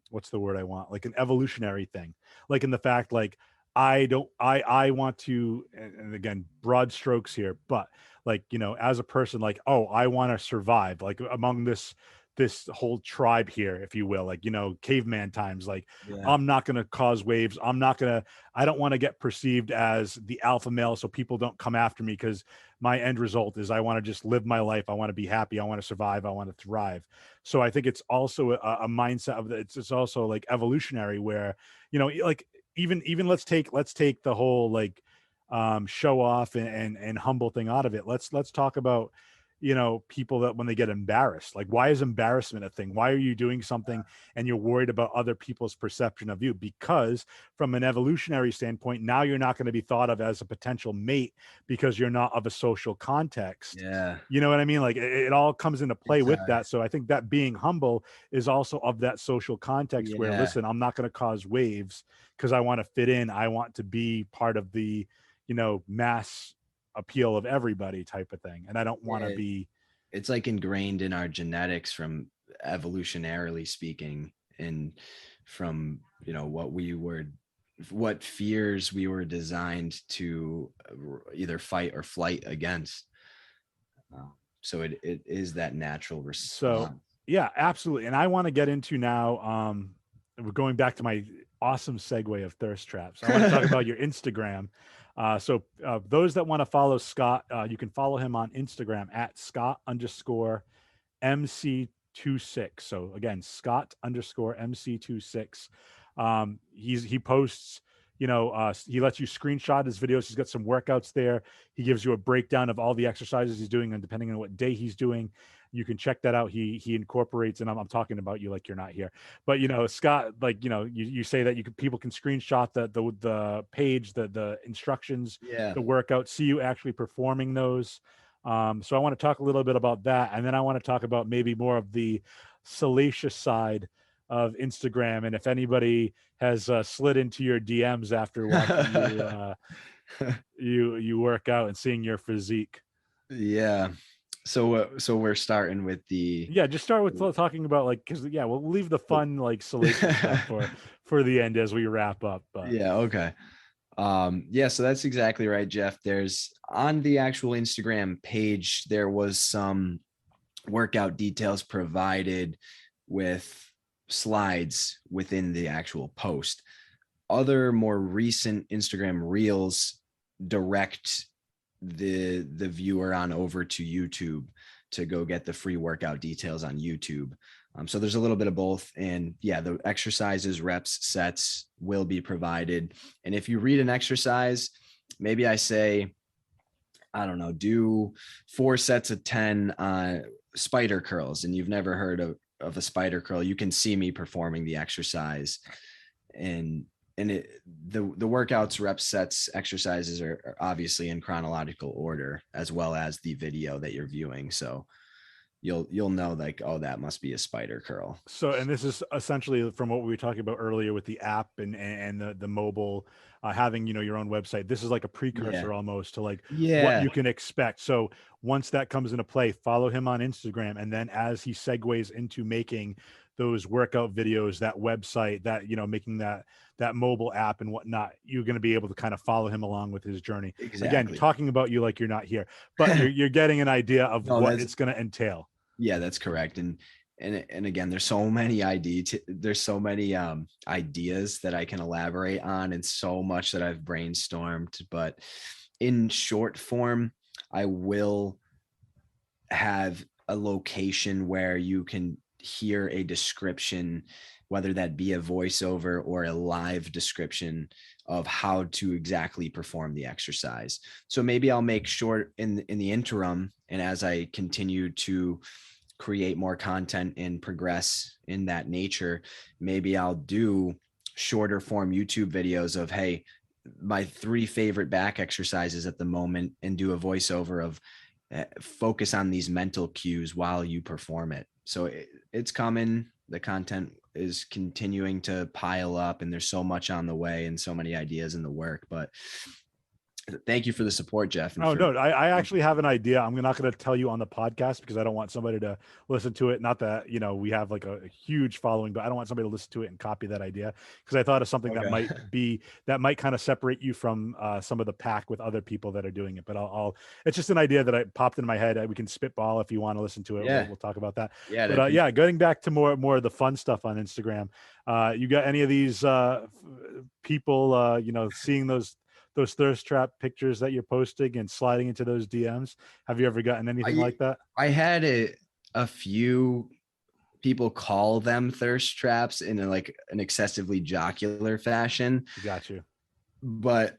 what's the word I want? Like an evolutionary thing. Like in the fact like I want to, and again, broad strokes here, but like, as a person, like, oh, I want to survive like among this whole tribe here, if you will, like, caveman times, like Yeah. I'm not going to cause waves. I don't want to get perceived as the alpha male so people don't come after me because my end result is I want to just live my life. I want to be happy. I want to survive. I want to thrive. So I think it's also a mindset of it's also like evolutionary where, like even let's take the whole like show off and humble thing out of it. Let's talk about, people that when they get embarrassed, like why is embarrassment a thing? Why are you doing something and you're worried about other people's perception of you? Because from an evolutionary standpoint, now you're not going to be thought of as a potential mate because you're not of a social context. Yeah. You know what I mean? Like it all comes into play with Exactly. that. So I think that being humble is also of that social context where, Yeah. listen, I'm not going to cause waves because I want to fit in. I want to be part of the, mass appeal of everybody type of thing. And I don't want to Yeah. be, It's like ingrained in our genetics from evolutionarily speaking, and from what fears we were designed to either fight or flight against. So it is that natural so response. yeah, absolutely. And I want to get into now, we're going back to my awesome segue of thirst traps. I want to talk about your Instagram. So those that want to follow Scott, you can follow him on Instagram at Scott_MC26. So again, Scott_MC26. He posts, he lets you screenshot his videos. He's got some workouts there. He gives you a breakdown of all the exercises he's doing, and depending on what day he's doing, you can check that out. He incorporates, and I'm talking about you like you're not here, but Scott, like you say that people can screenshot the page, the instructions, Yeah. the workout, see you actually performing those. So I want to talk a little bit about that, and then I want to talk about maybe more of the salacious side of Instagram, and if anybody has slid into your DMs after watching you work out and seeing your physique. Yeah. So we're starting with the Yeah, just start with talking about like, because yeah, we'll leave the fun like salacious stuff for the end as we wrap up. But yeah, okay. Yeah, so that's exactly right, Jeff. There's on the actual Instagram page, there was some workout details provided with slides within the actual post. Other more recent Instagram reels direct the viewer on over to YouTube to go get the free workout details on YouTube. So there's a little bit of both. And yeah, the exercises, reps, sets will be provided. And if you read an exercise, maybe I say, I don't know, do 4 sets of 10 spider curls, and you've never heard of a spider curl, you can see me performing the exercise. And the workouts, reps, sets, exercises are obviously in chronological order, as well as the video that you're viewing. So you'll know like, oh, that must be a spider curl. and this is essentially from what we were talking about earlier with the app and the mobile, having your own website. This is like a Yeah. precursor almost to like what Yeah. you can expect. So once that comes into play, follow him on Instagram, and then as he segues into making those workout videos, that website, that making that mobile app and whatnot, you're going to be able to kind of follow him along with his journey. Again, Exactly. talking about you like you're not here, but you're getting an idea of No, what that's it's going to entail. yeah, that's correct. And again, there's so many ideas that I can elaborate on, and so much that I've brainstormed. But in short form, I will have a location where you can hear a description, whether that be a voiceover or a live description of how to exactly perform the exercise. So maybe I'll make short in the interim, and as I continue to create more content and progress in that nature, maybe I'll do shorter form YouTube videos of, hey, my 3 favorite back exercises at the moment, and do a voiceover of focus on these mental cues while you perform it. So it's coming. The content is continuing to pile up, and there's so much on the way and so many ideas in the work. But thank you for the support, Jeff. And Oh for no, I actually have an idea. I'm not going to tell you on the podcast because I don't want somebody to listen to it. Not that we have like a huge following, but I don't want somebody to listen to it and copy that idea, because I thought of something that okay. might kind of separate you from some of the pack with other people that are doing it. But I'll it's just an idea that I popped in my head. We can spitball if you want to listen to it. Yeah. We'll talk about that. Yeah. But yeah, getting back to more of the fun stuff on Instagram. You got any of these people seeing those thirst trap pictures that you're posting and sliding into those DMs? Have you ever gotten anything like that? I had a few people call them thirst traps in like an excessively jocular fashion. Got you. But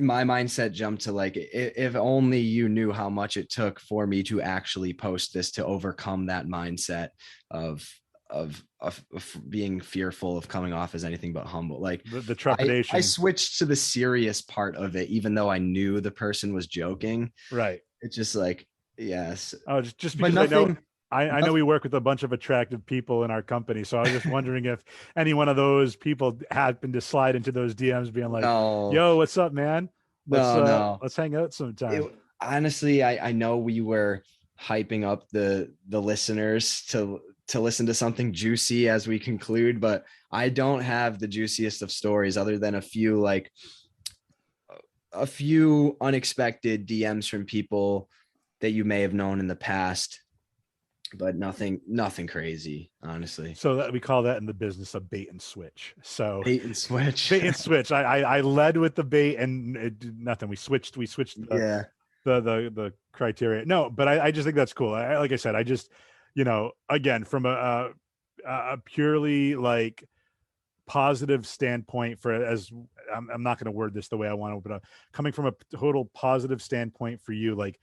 my mindset jumped to like, if only you knew how much it took for me to actually post this to overcome that mindset of of being fearful of coming off as anything but humble. Like The I trepidation. switched to the serious part of it, even though I knew the person was joking. Right. It's just like, yes, Oh, just but because I know nothing. I know we work with a bunch of attractive people in our company, so I was just wondering if any one of those people happened to slide into those DMs, being like, No, "Yo, what's up, man? no, no. Let's hang out sometime." It, honestly, I know we were hyping up the listeners to listen to something juicy as we conclude, but I don't have the juiciest of stories other than a few unexpected DMs from people that you may have known in the past, but nothing crazy, honestly. So that we call that in the business a bait and switch. So Bait and switch. bait and switch. I led with the bait and nothing. We switched Yeah. the criteria. No, but I just think that's cool. Like I said, I just, again, from a purely like positive standpoint, for as I'm not going to word this the way I want to, but coming from a total positive standpoint for you, like,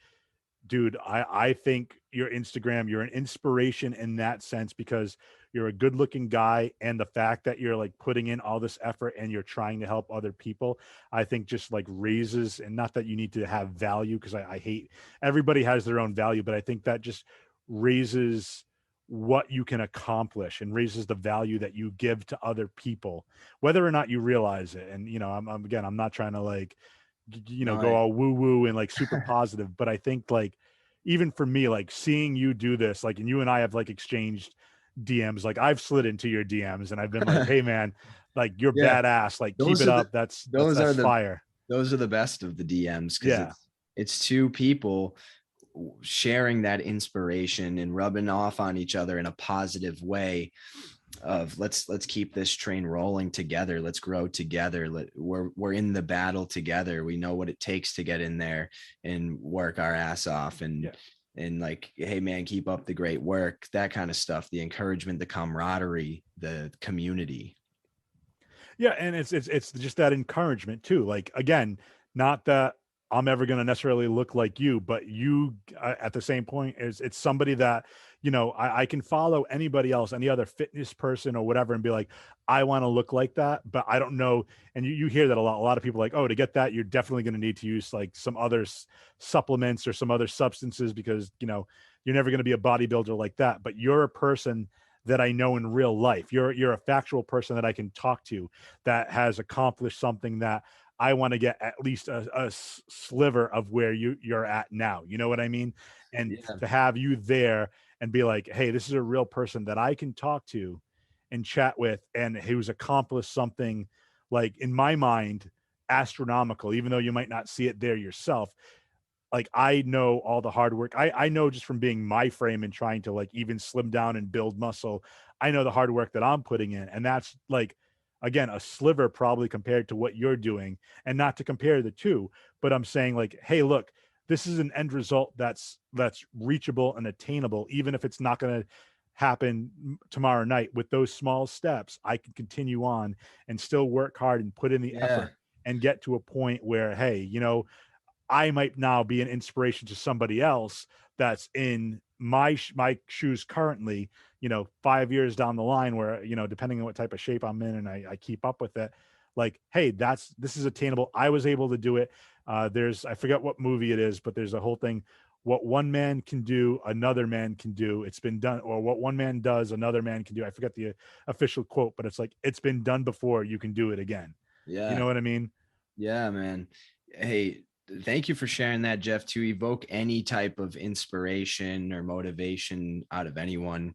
dude, I think your Instagram, you're an inspiration in that sense, because you're a good looking guy. And the fact that you're like putting in all this effort and you're trying to help other people, I think just like raises, and not that you need to have value, because I hate, everybody has their own value, but I think that just raises what you can accomplish and raises the value that you give to other people, whether or not you realize it. And, I'm again, I'm not trying to like, No, go all woo woo and like super positive, but I think like, even for me, like seeing you do this, like, and you and I have like exchanged DMs, like I've slid into your DMs and I've been like, hey man, like you're yeah, badass, like keep those it are the up. That's those are the fire. those are the best of the DMs, because Yeah. it's two people sharing that inspiration and rubbing off on each other in a positive way of let's keep this train rolling together, let's grow together, we're in the battle together, we know what it takes to get in there and work our ass off, and Yeah. and like, hey man, keep up the great work, that kind of stuff, the encouragement, the camaraderie, the community. Yeah, and it's just that encouragement too. Like again, not that I'm ever going to necessarily look like you, but you at the same point is, it's somebody that, I can follow anybody else, any other fitness person or whatever, and be like, I want to look like that, but I don't know. And you hear that a lot. A lot of people are like, oh, to get that, you're definitely going to need to use like some other supplements or some other substances, because you're never going to be a bodybuilder like that. But you're a person that I know in real life. You're a factual person that I can talk to, that has accomplished something that I want to get at least a sliver of where you're at now. You know what I mean? And Yeah, to have you there and be like, hey, this is a real person that I can talk to and chat with, and who's accomplished something, like in my mind, astronomical, even though you might not see it there yourself. Like I know all the hard work. I know just from being my frame and trying to like even slim down and build muscle, I know the hard work that I'm putting in. And that's like, again, a sliver probably compared to what you're doing. And not to compare the two, but I'm saying like, hey, look, this is an end result that's reachable and attainable, even if it's not going to happen tomorrow night. With those small steps, I can continue on and still work hard and put in the yeah, effort and get to a point where, hey, I might now be an inspiration to somebody else that's in my shoes currently, 5 years down the line, where, depending on what type of shape I'm in and I keep up with it, like, hey, this is attainable. I was able to do it. I forget what movie it is, but there's a whole thing. What one man can do, another man can do. It's been done, or what one man does, another man can do. I forget the official quote, but it's like, it's been done before. You can do it again. You yeah, know what I mean? yeah, man. Hey, thank you for sharing that, Jeff. To evoke any type of inspiration or motivation out of anyone,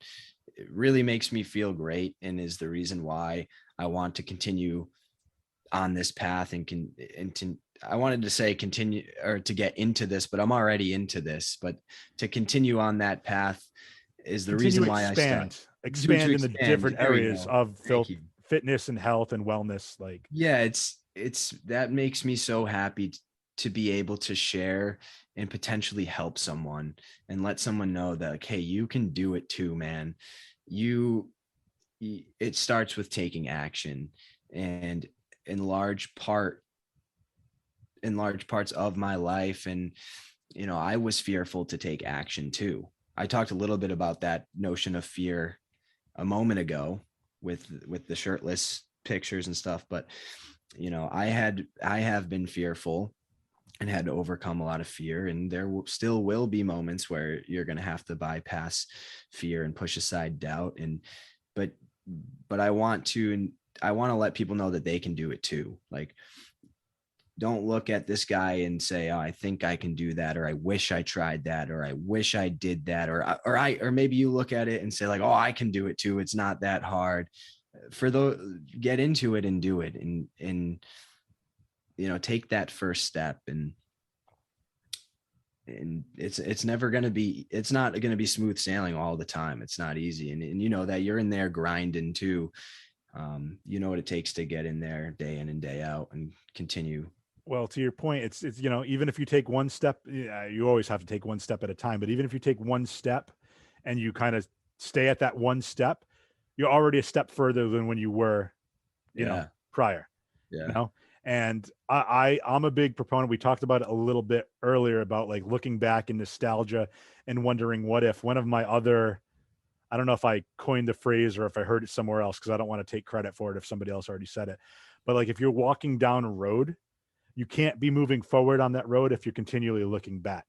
it really makes me feel great, and is the reason why I want to continue on this path I wanted to say continue, or to get into this, but I'm already into this, but to continue on that path is the Continue reason to why I start to expand in the expand. different There we areas go. of Thank you. fitness and health and wellness. Like, Yeah, it's that makes me so happy to be able to share and potentially help someone and let someone know that, like, hey, you can do it too, man. You, it starts with taking action. And in large part, in large parts of my life, and I was fearful to take action too. I talked a little bit about that notion of fear a moment ago with the shirtless pictures and stuff, but I have been fearful and had to overcome a lot of fear, and there still will be moments where you're going to have to bypass fear and push aside doubt. And but I want to, let people know that they can do it too. Like, don't look at this guy and say, oh, I think I can do that, or I wish I tried that, or I wish I did that, or maybe you look at it and say, like, oh, I can do it too, it's not that hard. For the Get into it and do it, and take that first step. And it's never going to be, it's not going to be smooth sailing all the time. It's not easy. And that you're in there grinding too. What it takes to get in there day in and day out and continue. Well, to your point, it's even if you take one step, you always have to take one step at a time. But even if you take one step and you kind of stay at that one step, you're already a step further than when you were, Yeah. prior. Yeah. And I'm a big proponent. We talked about it a little bit earlier about like looking back in nostalgia and wondering what if. One of my other, I don't know if I coined the phrase or if I heard it somewhere else, because I don't want to take credit for it if somebody else already said it. But like, if you're walking down a road, you can't be moving forward on that road if you're continually looking back.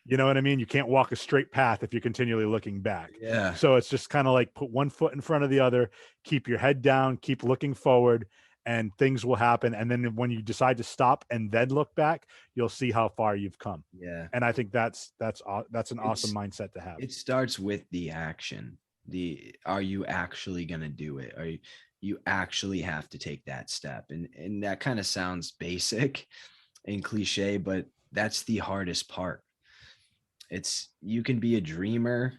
You know what I mean? You can't walk a straight path if you're continually looking back. Yeah. So it's just kind of like put one foot in front of the other, keep your head down, keep looking forward, and things will happen. And then when you decide to stop and then look back, you'll see how far you've come. Yeah. And I think that's an awesome mindset to have. It starts with the action. Are you actually going to do it? You actually have to take that step. And that kind of sounds basic and cliche, but that's the hardest part. You can be a dreamer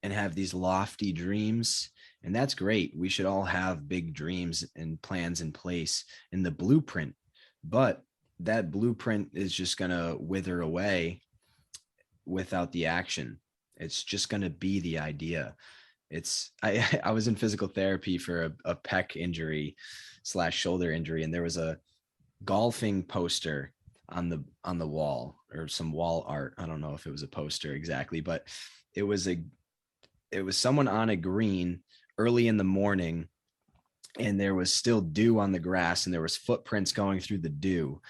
and have these lofty dreams, and that's great. We should all have big dreams and plans in place in the blueprint, but that blueprint is just going to wither away without the action. It's just going to be the idea. I was in physical therapy for a pec injury / shoulder injury, and there was a golfing poster on the wall, or some wall art. I don't know if it was a poster exactly, but it was someone on a green early in the morning, and there was still dew on the grass, and there was footprints going through the dew.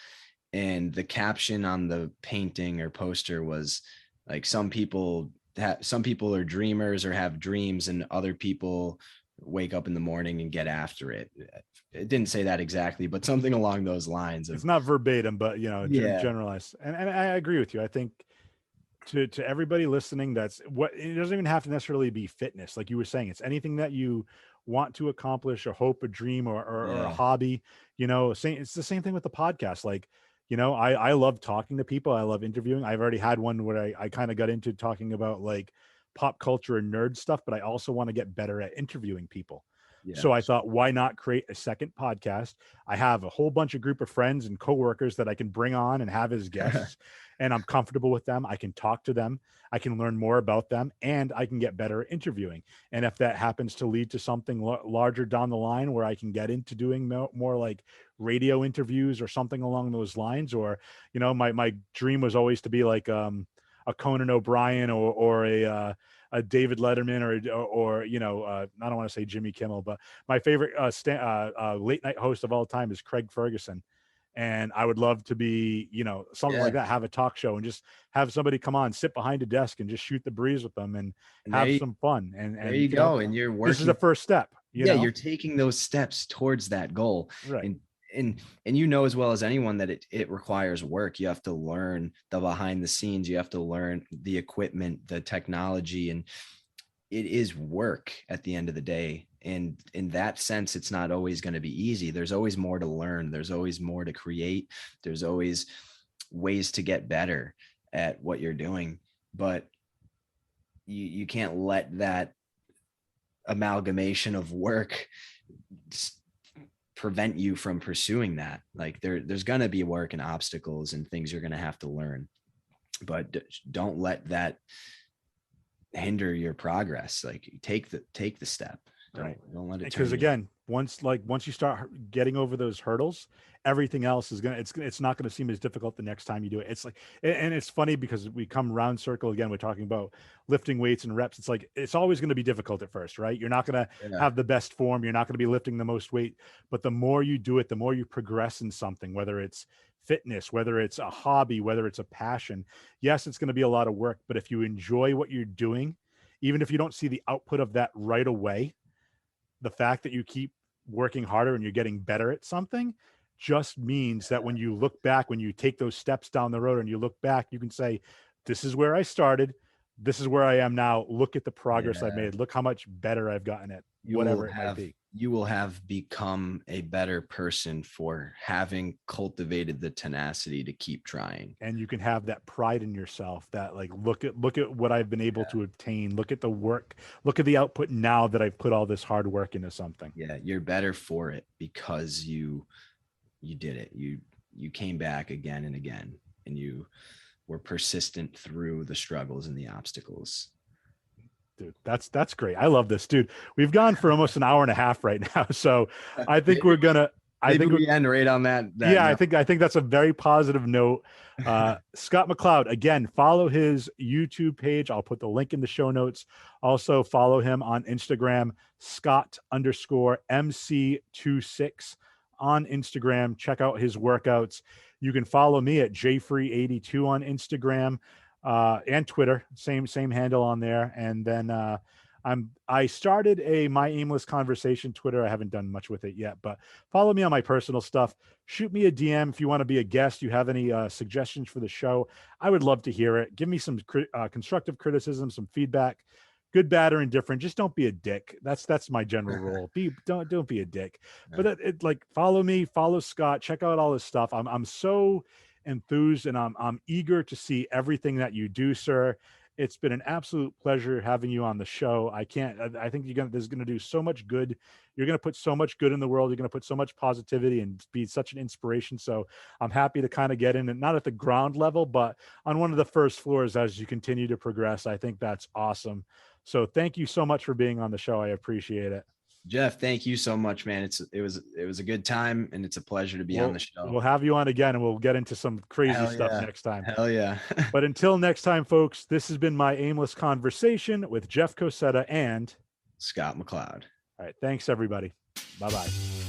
And the caption on the painting or poster was like, some people are dreamers or have dreams, and other people wake up in the morning and get after it. It didn't say that exactly, but something along those lines. It's not verbatim, but Yeah. generalized. And I agree with you. I think to everybody listening, that's what, it doesn't even have to necessarily be fitness. Like you were saying, it's anything that you want to accomplish, a hope, a dream, or a hobby. It's the same thing with the podcast. Like, I love talking to people. I love interviewing. I've already had one where I kind of got into talking about like pop culture and nerd stuff, but I also want to get better at interviewing people. Yeah. So I thought, why not create a second podcast? I have a whole bunch of group of friends and coworkers that I can bring on and have as guests, and I'm comfortable with them. I can talk to them. I can learn more about them, and I can get better at interviewing. And if that happens to lead to something larger down the line where I can get into doing more like radio interviews or something along those lines, or, my dream was always to be like a Conan O'Brien or a David Letterman or I don't want to say Jimmy Kimmel, but my favorite late night host of all time is Craig Ferguson. And I would love to be, something like that, have a talk show and just have somebody come on, sit behind a desk and just shoot the breeze with them and have some fun. And there you go. And you're working. This is the first step. You're taking those steps towards that goal. Right. And as well as anyone that it requires work. You have to learn the behind the scenes. You have to learn the equipment, the technology, and it is work at the end of the day. And in that sense, it's not always going to be easy. There's always more to learn. There's always more to create. There's always ways to get better at what you're doing, but you can't let that amalgamation of work prevent you from pursuing that. Like there's going to be work and obstacles and things you're going to have to learn, but don't let that hinder your progress. Like take the step. Don't let it turn Because you. again, once you start getting over those hurdles, everything else is it's not gonna seem as difficult the next time you do it. It's like, and it's funny because we come round circle again. We're talking about lifting weights and reps. It's like it's always gonna be difficult at first, right? You're not gonna Yeah. have the best form. You're not gonna be lifting the most weight. But the more you do it, the more you progress in something, whether it's fitness, whether it's a hobby, whether it's a passion. Yes, it's gonna be a lot of work, but if you enjoy what you're doing, even if you don't see the output of that right away, the fact that you keep working harder and you're getting better at something just means that when you look back, when you take those steps down the road and you look back, you can say, this is where I started. This is where I am now. Look at the progress I've Yeah. made. Look how much better I've gotten at whatever it might be. You will have become a better person for having cultivated the tenacity to keep trying. And you can have that pride in yourself that like, look at what I've been able to obtain. Look at the work, look at the output now that I've put all this hard work into something. Yeah. You're better for it because you did it. You came back again and again, and you were persistent through the struggles and the obstacles. Dude, that's great. I love this, dude. We've gone for almost an hour and a half right now. So I think we're gonna we end right on that yeah, note. I think that's a very positive note. Scott McLeod, again, follow his YouTube page. I'll put the link in the show notes. Also follow him on Instagram, Scott_MC26 on Instagram. Check out his workouts. You can follow me at jfree82 on Instagram and Twitter. Same handle on there. And then I started a My Aimless Conversation Twitter. I haven't done much with it yet, but follow me on my personal stuff. Shoot me a DM if you want to be a guest. You have any suggestions for the show? I would love to hear it. Give me some constructive criticism, some feedback, good, bad, or indifferent. Just don't be a dick. That's my general rule. Don't be a dick. But like follow me, follow Scott. Check out all his stuff. I'm so enthused and I'm eager to see everything that you do, sir. It's been an absolute pleasure having you on the show. I think there's going to do so much good. You're going to put so much good in the world. You're going to put so much positivity and be such an inspiration. So I'm happy to kind of get in, and not at the ground level, but on one of the first floors as you continue to progress. I think that's awesome. So thank you so much for being on the show. I appreciate it. Jeff, thank you so much, man. It was a good time, and it's a pleasure to be on the show. We'll have you on again, and we'll get into some crazy stuff next time. Hell yeah. But until next time, folks, this has been My Aimless Conversation with Jeff Cosetta and Scott McLeod. All right. Thanks, everybody. Bye-bye.